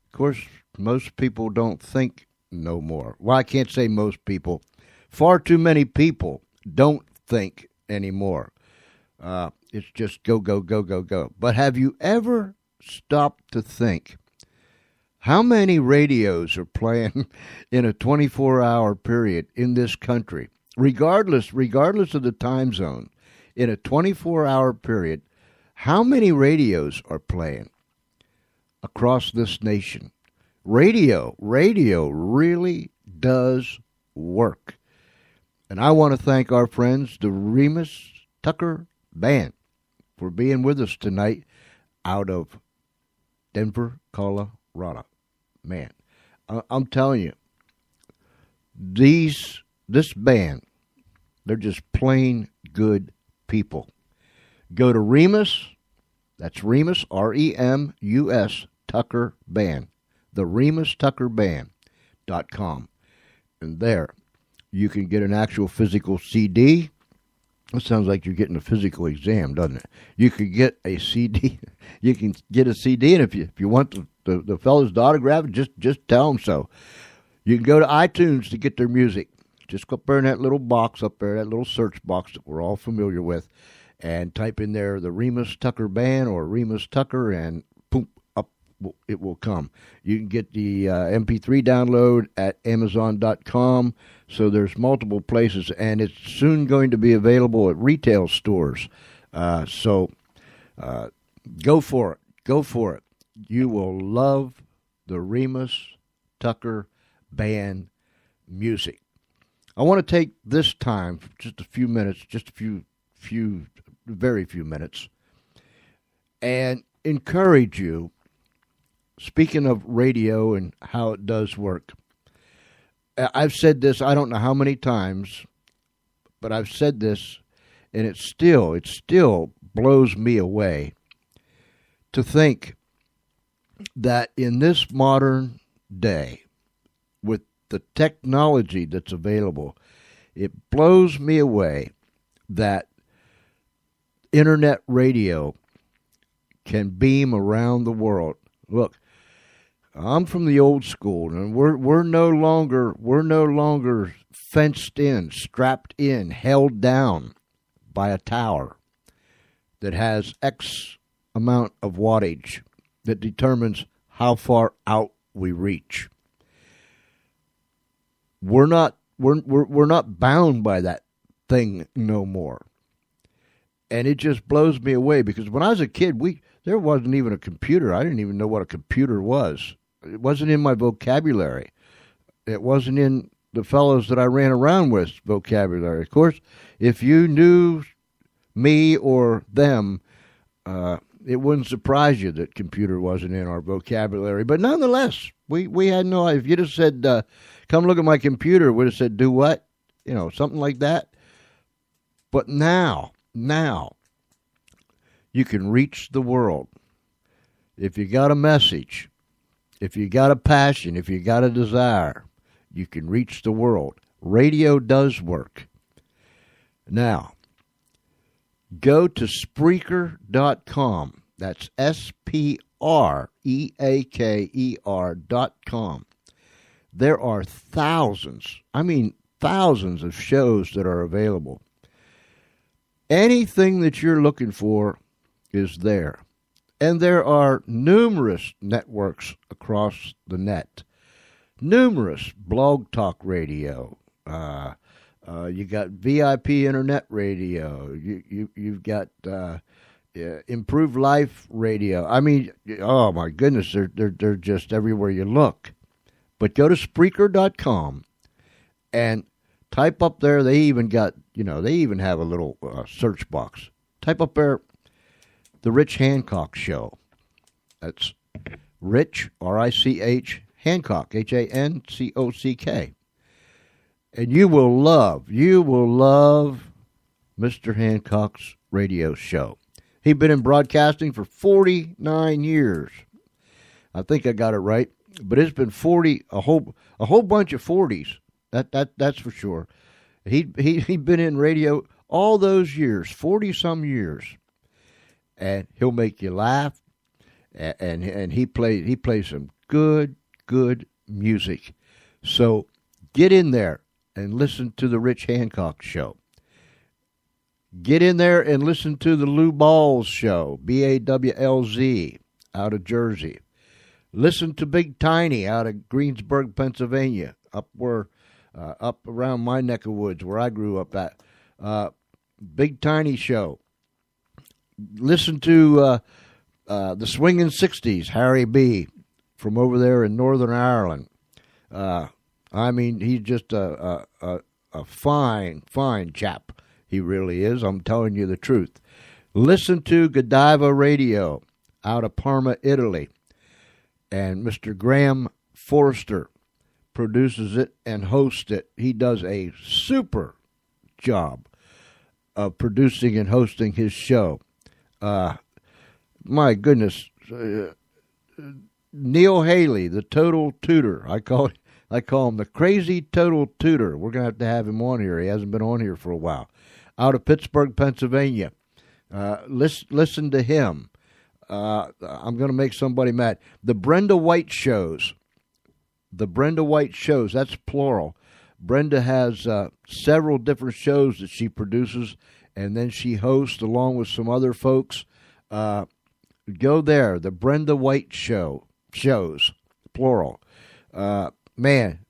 Of course, most people don't think no more. Well, I can't say most people. Far too many people don't think anymore. It's just go, go, go, go, go. But have you ever stopped to think how many radios are playing in a 24-hour period in this country? Regardless of the time zone, in a 24-hour period, how many radios are playing across this nation? Radio really does work. And I want to thank our friends, the Remus Tucker Band, for being with us tonight out of Denver, Colorado. Man, I'm telling you, this band, they're just plain good people. Go to Remus, that's Remus, R-E-M-U-S, Tucker Band, the RemusTuckerBand.com. And there, you can get an actual physical CD. It sounds like you're getting a physical exam, doesn't it? You could get a CD. You can get a CD, and if you want the fellas to autograph it, just tell them so. You can go to iTunes to get their music. Just go up there in that little box up there, that little search box that we're all familiar with, and type in there the Remus Tucker Band or Remus Tucker, and boom, up it will come. You can get the MP3 download at Amazon.com. So there's multiple places, and it's soon going to be available at retail stores. So go for it. Go for it. You will love the Remus Tucker Band music. I want to take this time, just a few minutes, very few minutes, and encourage you, speaking of radio and how it does work. I've said this, I don't know how many times, but I've said this, and it still blows me away to think that in this modern day, with the technology that's available, it blows me away that internet radio can beam around the world. Look, I'm from the old school, and we're no longer fenced in, strapped in, held down by a tower that has X amount of wattage that determines how far out we reach. We're not bound by that thing no more. And it just blows me away, because when I was a kid, there wasn't even a computer. I didn't even know what a computer was. It wasn't in my vocabulary. It wasn't in the fellows that I ran around with vocabulary. Of course, if you knew me or them, it wouldn't surprise you that computer wasn't in our vocabulary. But nonetheless, we had no idea. If you'd have said, come look at my computer, we'd have said, do what? Something like that. But now, you can reach the world. If you got a message, if you got a passion, if you got a desire, you can reach the world. Radio does work. Now, go to Spreaker.com. That's SPREAKER.com. There are thousands of shows that are available. Anything that you're looking for is there. And there are numerous networks across the net. Numerous Blog Talk Radio. You got VIP Internet Radio. You've got Improved Life Radio. I mean, oh my goodness, they're just everywhere you look. But go to Spreaker.com and type up there. They even got, they even have a little search box. Type up there, The Rich Hancock Show. That's Rich, R-I-C-H, Hancock, Hancock. And you will love Mr. Hancock's radio show. He's been in broadcasting for 49 years. I think I got it right. But it's been a whole bunch of 40s. That's for sure. He'd been in radio all those years, 40-some years. And he'll make you laugh. And he plays some good music. So get in there and listen to the Rich Hancock Show. Get in there and listen to the Lou Balls Show, BAWLZ, out of Jersey. Listen to Big Tiny out of Greensburg, Pennsylvania, up around my neck of woods where I grew up at. Big Tiny Show. Listen to the Swingin' 60s, Harry B. from over there in Northern Ireland. He's just a fine chap. He really is. I'm telling you the truth. Listen to Godiva Radio out of Parma, Italy. And Mr. Graham Forrester produces it and hosts it. He does a super job of producing and hosting his show. My goodness. Neil Haley, the Total Tutor. I call him the Crazy Total Tutor. We're going to have him on here. He hasn't been on here for a while. Out of Pittsburgh, Pennsylvania. Listen to him. I'm going to make somebody mad. The Brenda White Shows. That's plural. Brenda has several different shows that she produces, and then she hosts along with some other folks. Go there. The Brenda White shows, plural.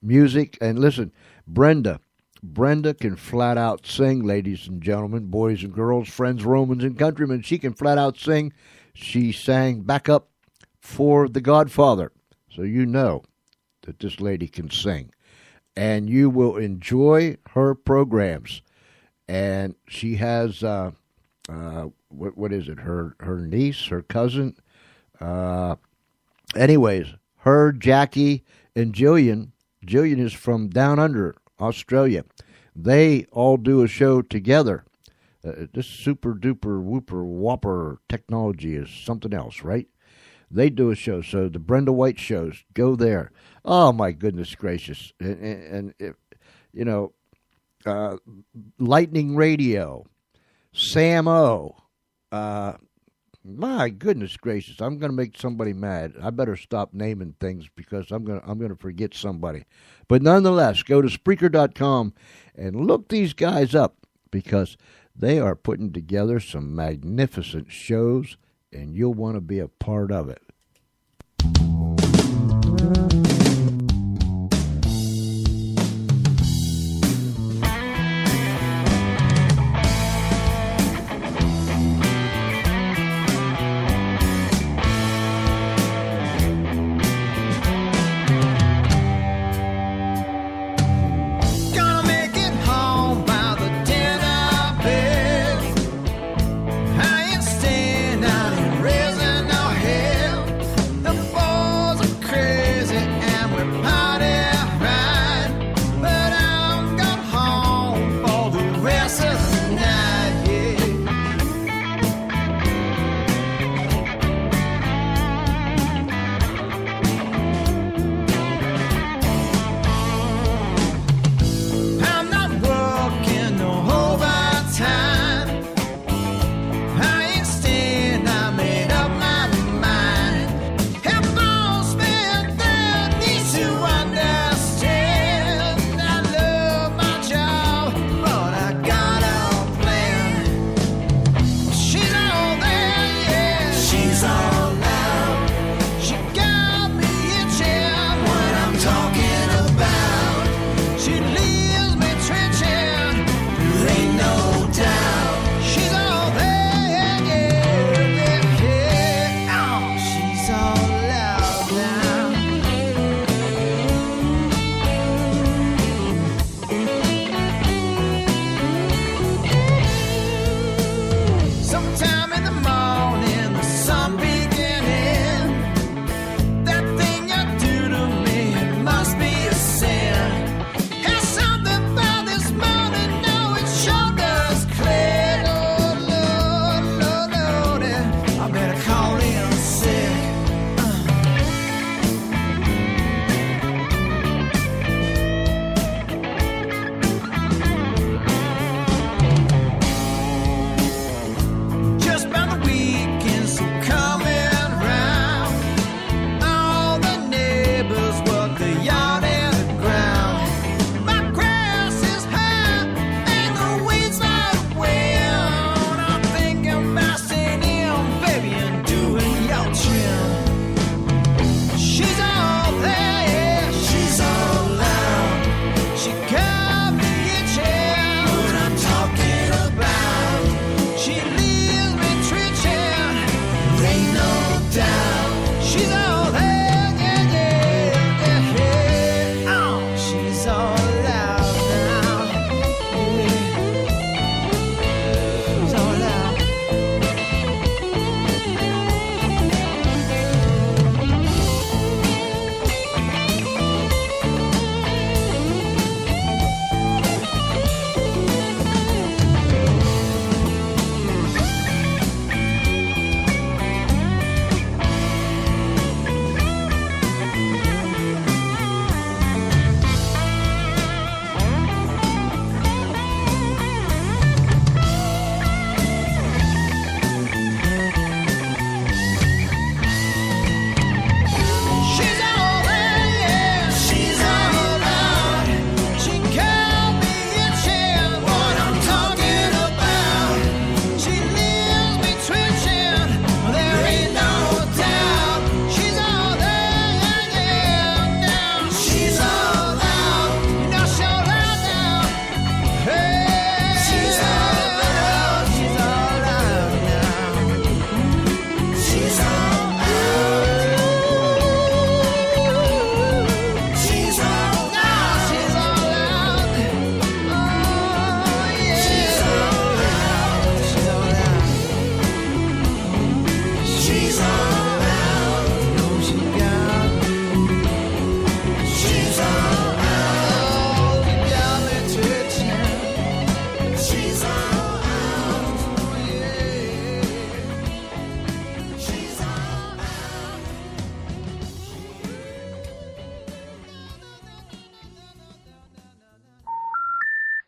Music. And listen, Brenda can flat out sing, ladies and gentlemen, boys and girls, friends, Romans, and countrymen. She can flat out sing. She sang backup for The Godfather. So you know that this lady can sing. And you will enjoy her programs. And she has, what is it, her niece, her cousin. Anyways, her, Jackie, and Jillian. Jillian is from down under Australia. They all do a show together. This super duper whooper whopper technology is something else, right? They do a show. So the Brenda White shows, go there. Oh my goodness gracious! And Lightning Radio, Sam O. My goodness gracious! I'm going to make somebody mad. I better stop naming things because I'm going to forget somebody. But nonetheless, go to Spreaker.com and look these guys up because they are putting together some magnificent shows, and you'll want to be a part of it. Stand out and raising no hell.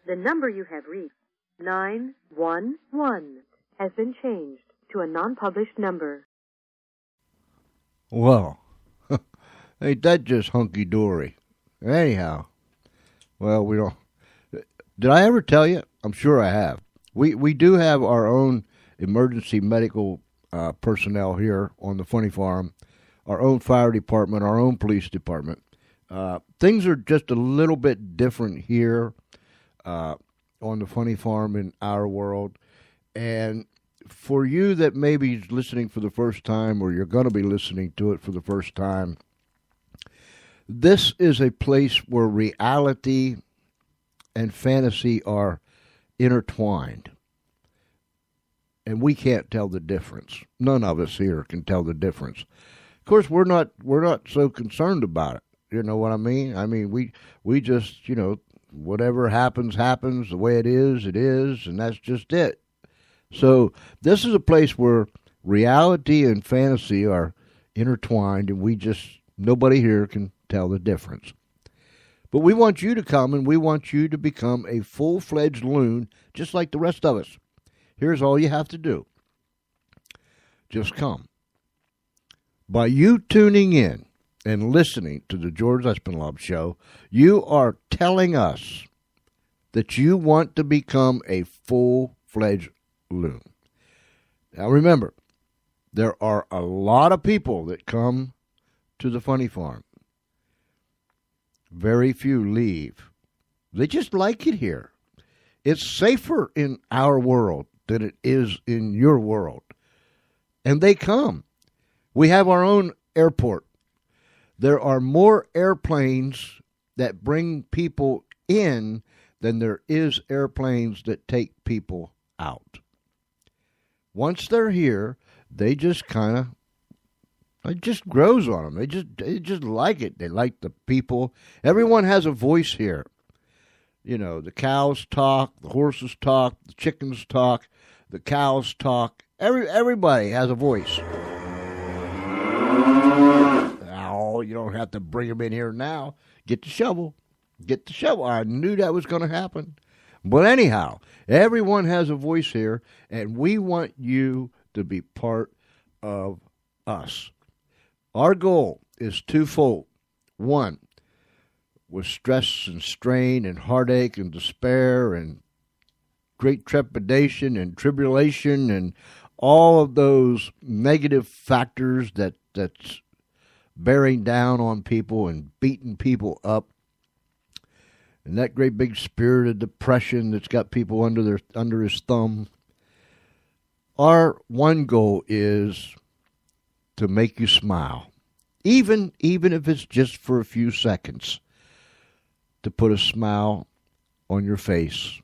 The number you have reached, 911, has been changed to a non-published number. Well, ain't that just hunky-dory? Anyhow, well, we don't... Did I ever tell you? I'm sure I have. We do have our own emergency medical personnel here on the Funny Farm, our own fire department, our own police department. Things are just a little bit different here on the Funny Farm in our world. And for you that maybe is listening for the first time, or you're going to be listening to it for the first time, this is a place where reality and fantasy are intertwined. And we can't tell the difference. None of us here can tell the difference. Of course, we're not so concerned about it. You know what I mean? I mean, we just, whatever happens, the way it is, and that's just it. So this is a place where reality and fantasy are intertwined, and nobody here can tell the difference. But we want you to come, and we want you to become a full-fledged loon, just like the rest of us. Here's all you have to do. Just come. By you tuning in and listening to the George Espinlove Show, you are telling us that you want to become a full-fledged loon. Now remember, there are a lot of people that come to the Funny Farm. Very few leave. They just like it here. It's safer in our world than it is in your world. And they come. We have our own airport. There are more airplanes that bring people in than there is airplanes that take people out. Once they're here, they just it just grows on them. They just like it. They like the people. Everyone has a voice here. The cows talk, the horses talk, the chickens talk, the cows talk. Everybody has a voice. Oh, you don't have to bring them in here now. Get the shovel. Get the shovel. I knew that was going to happen. But anyhow, everyone has a voice here, and we want you to be part of us. Our goal is twofold. One, with stress and strain and heartache and despair and great trepidation and tribulation and all of those negative factors that's bearing down on people and beating people up, and that great big spirit of depression that's got people under his thumb. Our one goal is to make you smile, even if it's just for a few seconds, to put a smile on your face.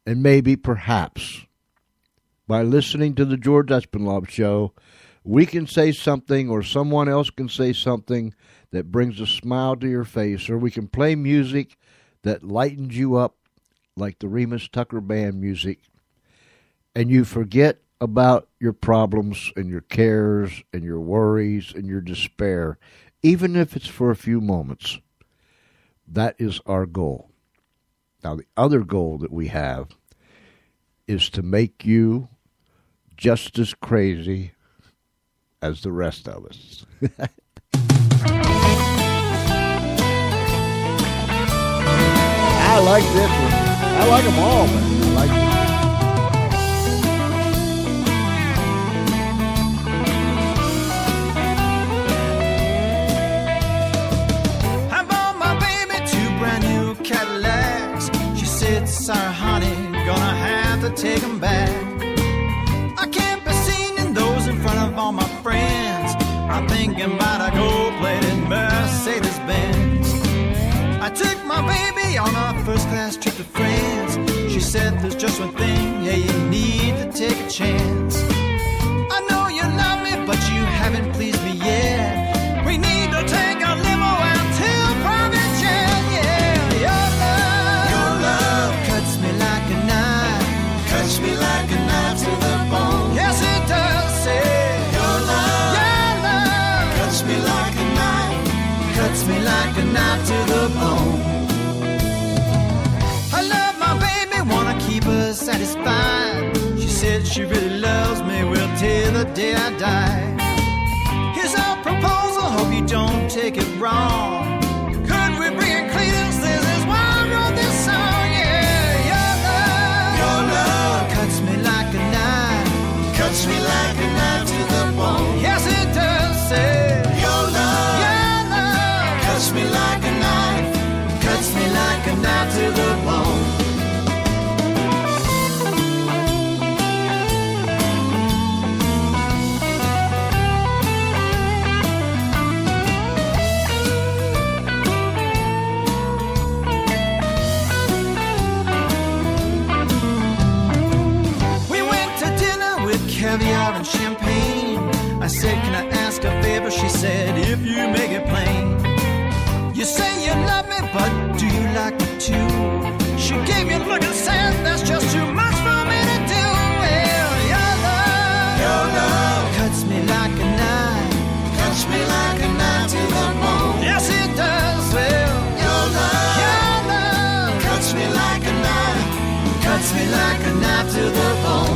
And maybe, perhaps, by listening to the George Espinlove Show, we can say something, or someone else can say something that brings a smile to your face, or we can play music that lightens you up, like the Remus Tucker Band music, and you forget about your problems and your cares and your worries and your despair, even if it's for a few moments. That is our goal. Now, the other goal that we have is to make you just as crazy as the rest of us. I like this one. I like them all, but I like this. I bought my baby 2 brand new Cadillacs. She said, sorry, honey, gonna have to take them back. I can't be seen in those in front of all my friends. I'm thinking about a gold-plated Mercedes-Benz. I took my baby on our first-class trip to France. She said, there's just one thing, yeah, you need to take a chance. I know you love me, but you haven't pleased me yet. We need to take a limo out to private jet, yeah. Your love cuts me like a knife. Cuts me like a knife to the bone. Yes, it does, say. Your love cuts me like a knife. Cuts me like a knife to the bone. I love make it wrong? Could we bring cleaners? This is why I wrote this song. Yeah, your love cuts me like a knife, cuts me like a knife to the bone. Yes, it does. Say your love cuts me like a knife, cuts me like a knife to the bone. Caviar and champagne. I said, can I ask a favor? She said, if you make it plain. You say you love me, but do you like me too? She gave me a look and said, that's just too much for me to do. Well, your love cuts me like a knife, cuts me like a knife to the bone. Yes, it does. Well, your love cuts me like a knife, cuts me like a knife to the bone.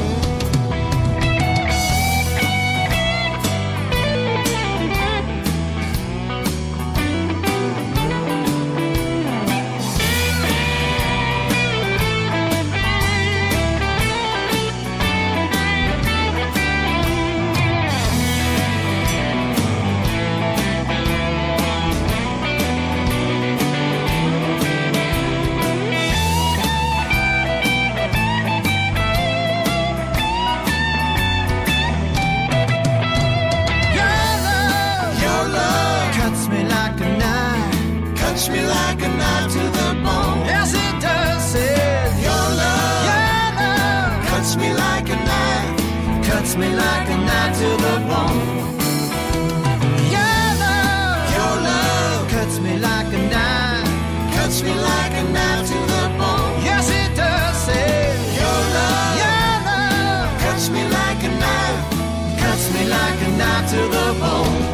Cuts me like a knife to the bone. Yes, it does. Says your love cuts me like a knife, cuts me like a knife to the bone. Your love cuts me like a knife, cuts me like a knife to the bone. Yes, it does. Says your love cuts me like a knife, cuts me like a knife to the bone.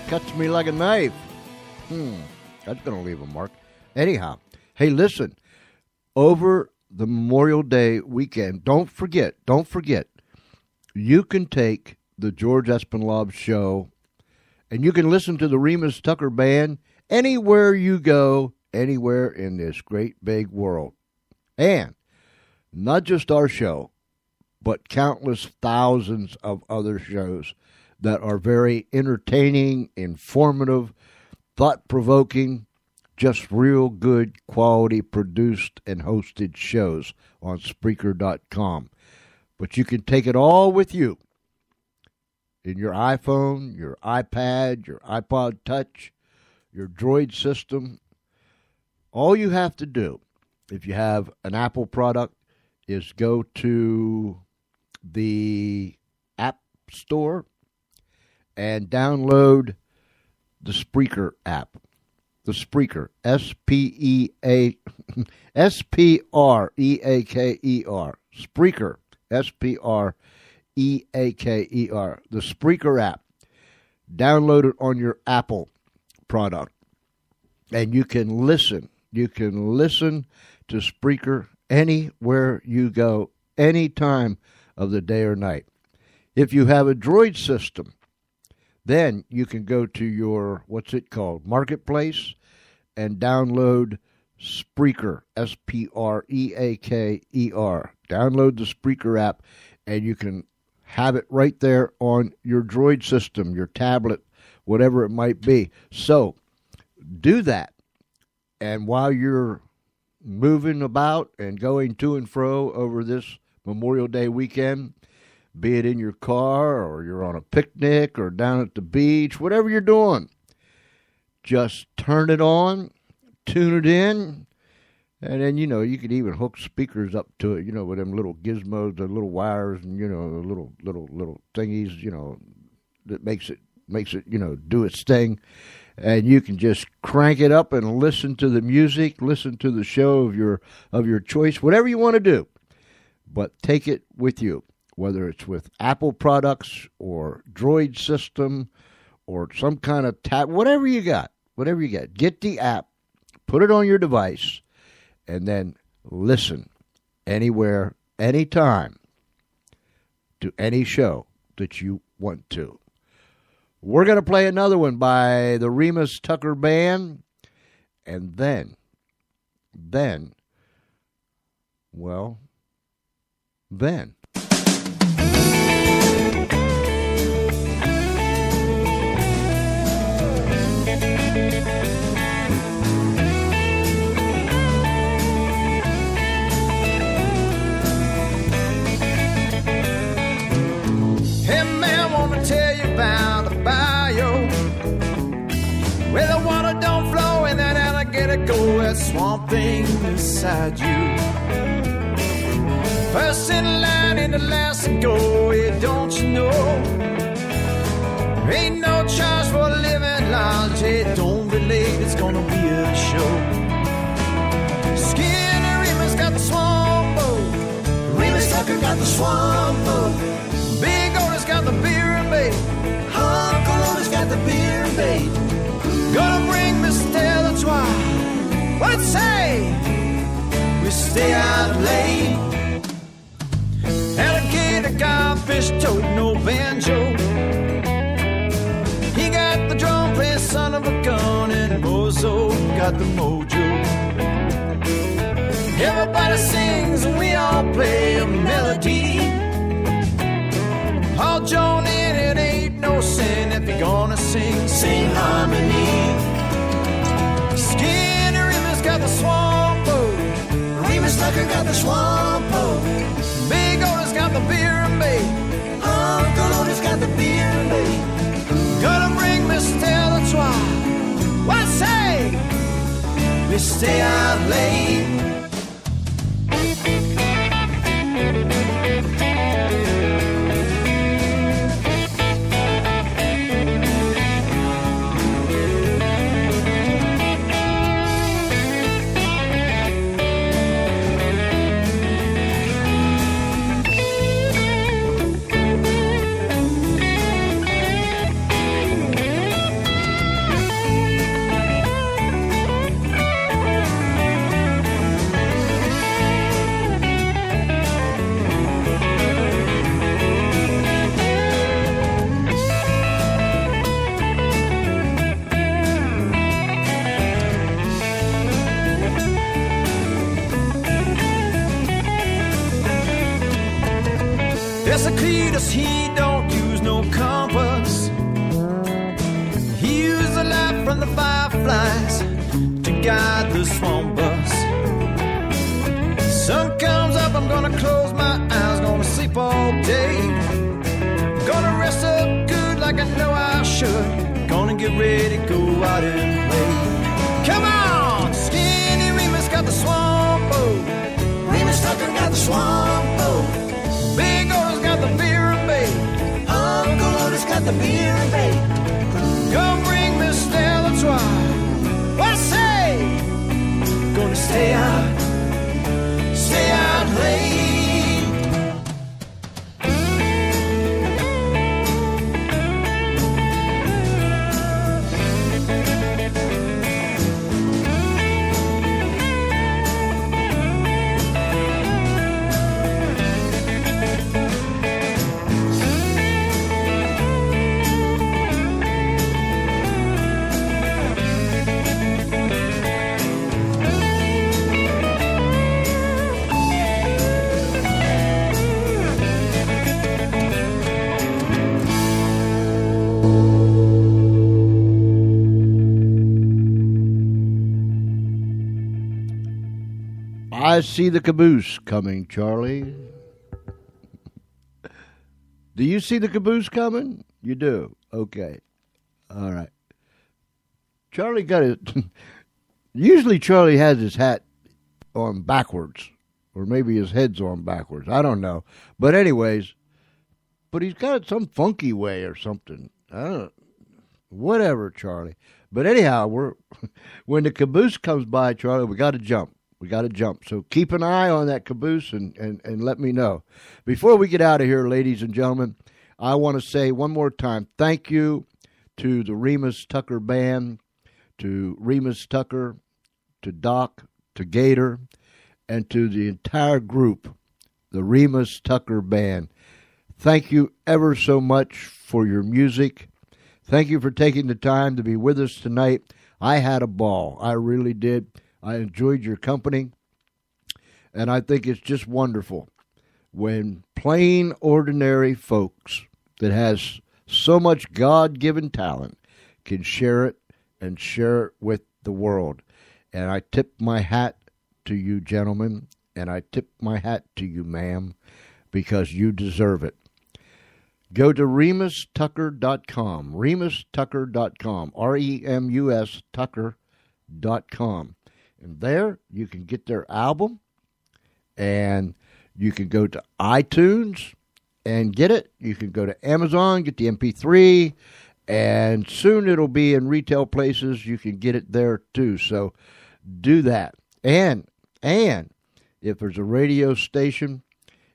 Cuts me like a knife. That's going to leave a mark. Anyhow, hey, listen. Over the Memorial Day weekend, don't forget, you can take the George Espinlove show and you can listen to the Remus Tucker Band anywhere you go, anywhere in this great big world. And not just our show, but countless thousands of other shows that are very entertaining, informative, thought-provoking, just real good quality produced and hosted shows on Spreaker.com. But you can take it all with you in your iPhone, your iPad, your iPod Touch, your Droid system. All you have to do, if you have an Apple product, is go to the App Store and download the Spreaker app. The Spreaker, S-P-R-E-A-K-E-R. Spreaker, S-P-R-E-A-K-E-R. The Spreaker app. Download it on your Apple product. And you can listen. You can listen to Spreaker anywhere you go, any time of the day or night. If you have a Droid system, then you can go to your, Marketplace, and download Spreaker, S-P-R-E-A-K-E-R. Download the Spreaker app, and you can have it right there on your Droid system, your tablet, whatever it might be. So, do that. And while you're moving about and going to and fro over this Memorial Day weekend, be it in your car or you're on a picnic or down at the beach, whatever you're doing, just turn it on, tune it in, and then, you can even hook speakers up to it, with them little gizmos, the little wires and, the little thingies, that makes it, do its thing. And you can just crank it up and listen to the music, listen to the show of your choice, whatever you want to do. but take it with you, whether it's with Apple products or Droid system or some kind of tab, whatever you got. Get the app, put it on your device, and then listen anywhere, anytime to any show that you want to. We're going to play another one by the Remus Tucker Band, and then, well, then. Hey man, wanna tell you about a bayou where the water don't flow and that alligator go, that swamp thing beside you. First in line and the last to go, yeah, don't you know? Ain't no charge for living large, hey, don't be late, it's gonna be a show. Skinny Remus got the swamp boat, Remus Tucker got the swamp boat. Big Otis got the beer and bait, Uncle Otis got the beer and bait. Gonna bring Miss Taylor Twine, what'd it say? We stay out late. Alligator got fish toad, no banjo. He got the drum playing son of a gun, and Mozo got the mojo. Everybody sings and we all play a melody. All joined in, it ain't no sin. If you're gonna sing, sing harmony. Skinny Remus got the swamp boat, Remus Tucker got the swamp boat. Big Otis got the beer and bait, Uncle Otis got the beer and bait. Gonna bring Miss Taylor Twine, what'd it say? We stay out late. Cletus, he don't use no compass. He used the light from the fireflies to guide the swamp bus. Sun comes up, I'm gonna close my eyes, gonna sleep all day. Gonna rest up good like I know I should. Gonna get ready, go out and play. Come on! Skinny Remus got the swamp boat, Remus Tucker got the swamp boat. Big Otis got the beer and bait, Uncle Otis got the beer and bait. Come bring Miss Stella Twine, what say? Gonna stay out late. I see the caboose coming, Charlie. Do you see the caboose coming? You do? Okay. All right. Charlie got it. Usually Charlie has his hat on backwards, or maybe his head's on backwards. I don't know. But anyways, but he's got it some funky way or something. I don't know. Whatever, Charlie. But anyhow, when the caboose comes by, Charlie, we got to jump. We got to jump. So keep an eye on that caboose and let me know. Before we get out of here, ladies and gentlemen, I want to say one more time, thank you to the Remus Tucker Band, to Remus Tucker, to Doc, to Gator, and to the entire group, the Remus Tucker Band. Thank you ever so much for your music. Thank you for taking the time to be with us tonight. I had a ball. I really did. I enjoyed your company. And I think it's just wonderful when plain, ordinary folks that has so much God-given talent can share it and share it with the world. And I tip my hat to you, gentlemen, and I tip my hat to you, ma'am, because you deserve it. Go to remustucker.com, remustucker.com, R-E-M-U-S Tucker.com. And there you can get their album, and you can go to iTunes and get it. You can go to Amazon, get the MP3, and soon it'll be in retail places. You can get it there too. So do that. And if there's a radio station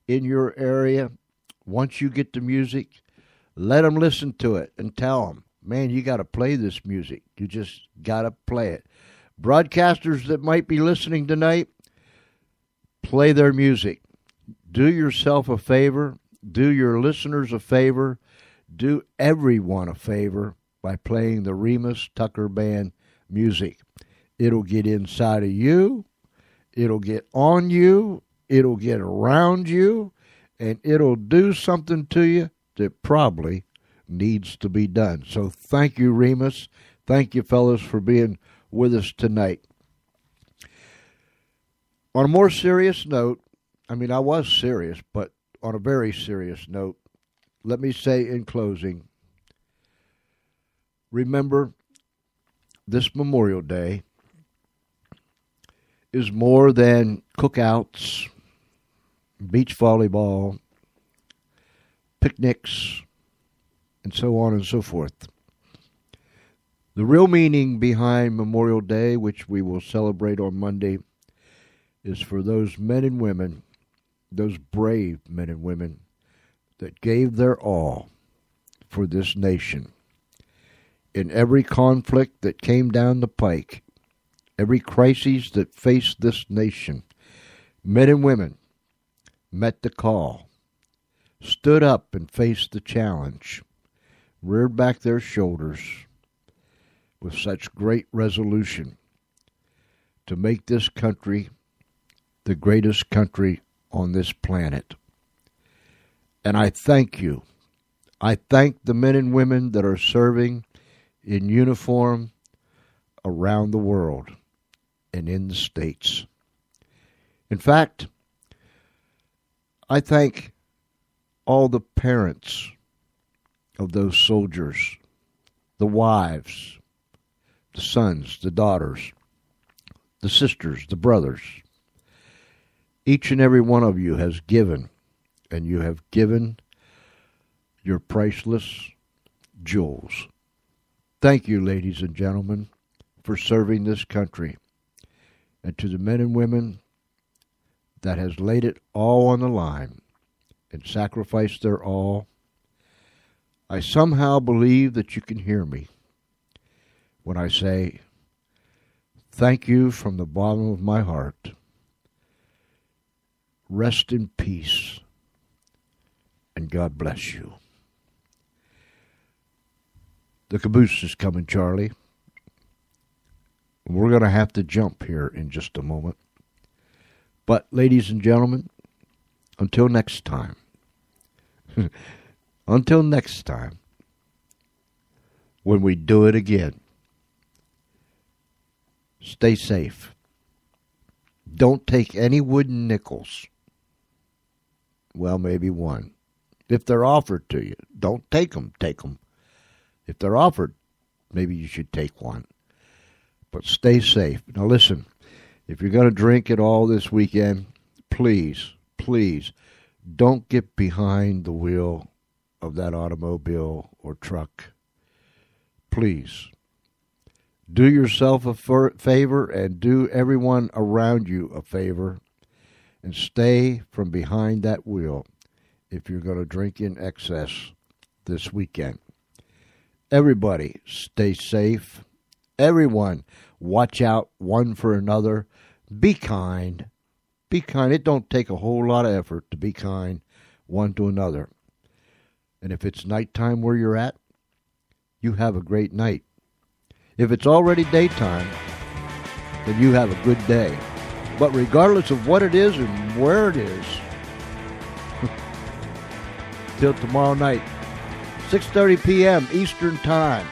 in your area, once you get the music, let them listen to it and tell them, man, you got to play this music. You just got to play it. Broadcasters that might be listening tonight, play their music. Do yourself a favor. Do your listeners a favor. Do everyone a favor by playing the Remus Tucker Band music. It'll get inside of you. It'll get on you. It'll get around you. And it'll do something to you that probably needs to be done. So thank you, Remus. Thank you, fellas, for being with us tonight. On a more serious note, I mean, I was serious, but on a very serious note, let me say in closing, remember, this Memorial Day is more than cookouts, beach volleyball, picnics, and so on and so forth. The real meaning behind Memorial Day, which we will celebrate on Monday, is for those men and women, those brave men and women that gave their all for this nation. In every conflict that came down the pike, every crisis that faced this nation, men and women met the call, stood up and faced the challenge, reared back their shoulders with such great resolution to make this country the greatest country on this planet. And I thank you. I thank the men and women that are serving in uniform around the world and in the States. In fact, I thank all the parents of those soldiers, the wives, the sons, the daughters, the sisters, the brothers. Each and every one of you has given, and you have given your priceless jewels. Thank you, ladies and gentlemen, for serving this country. And to the men and women that has laid it all on the line and sacrificed their all, I somehow believe that you can hear me when I say, thank you from the bottom of my heart. Rest in peace, and God bless you. The caboose is coming, Charlie. We're going to have to jump here in just a moment. But, ladies and gentlemen, until next time, until next time, when we do it again, stay safe. Don't take any wooden nickels. Well, maybe one. If they're offered to you, don't take them. Take them. If they're offered, maybe you should take one. But stay safe. Now listen, if you're going to drink at all this weekend, please, please, don't get behind the wheel of that automobile or truck. Please, Do yourself a favor and do everyone around you a favor, and stay from behind that wheel if you're going to drink in excess this weekend. Everybody stay safe. Everyone watch out one for another. Be kind. Be kind. It don't take a whole lot of effort to be kind one to another. And if it's nighttime where you're at, you have a great night. If it's already daytime, then you have a good day. But regardless of what it is and where it is, till tomorrow night, 6:30 p.m. Eastern Time.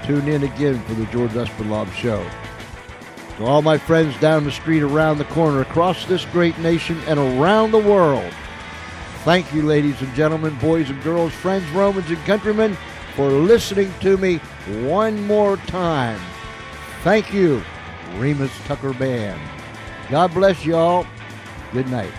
Tune in again for the George Espinlove Show. To all my friends down the street, around the corner, across this great nation, and around the world, thank you, ladies and gentlemen, boys and girls, friends, Romans, and countrymen, for listening to me one more time. Thank you, Remus Tucker Band. God bless you all. Good night.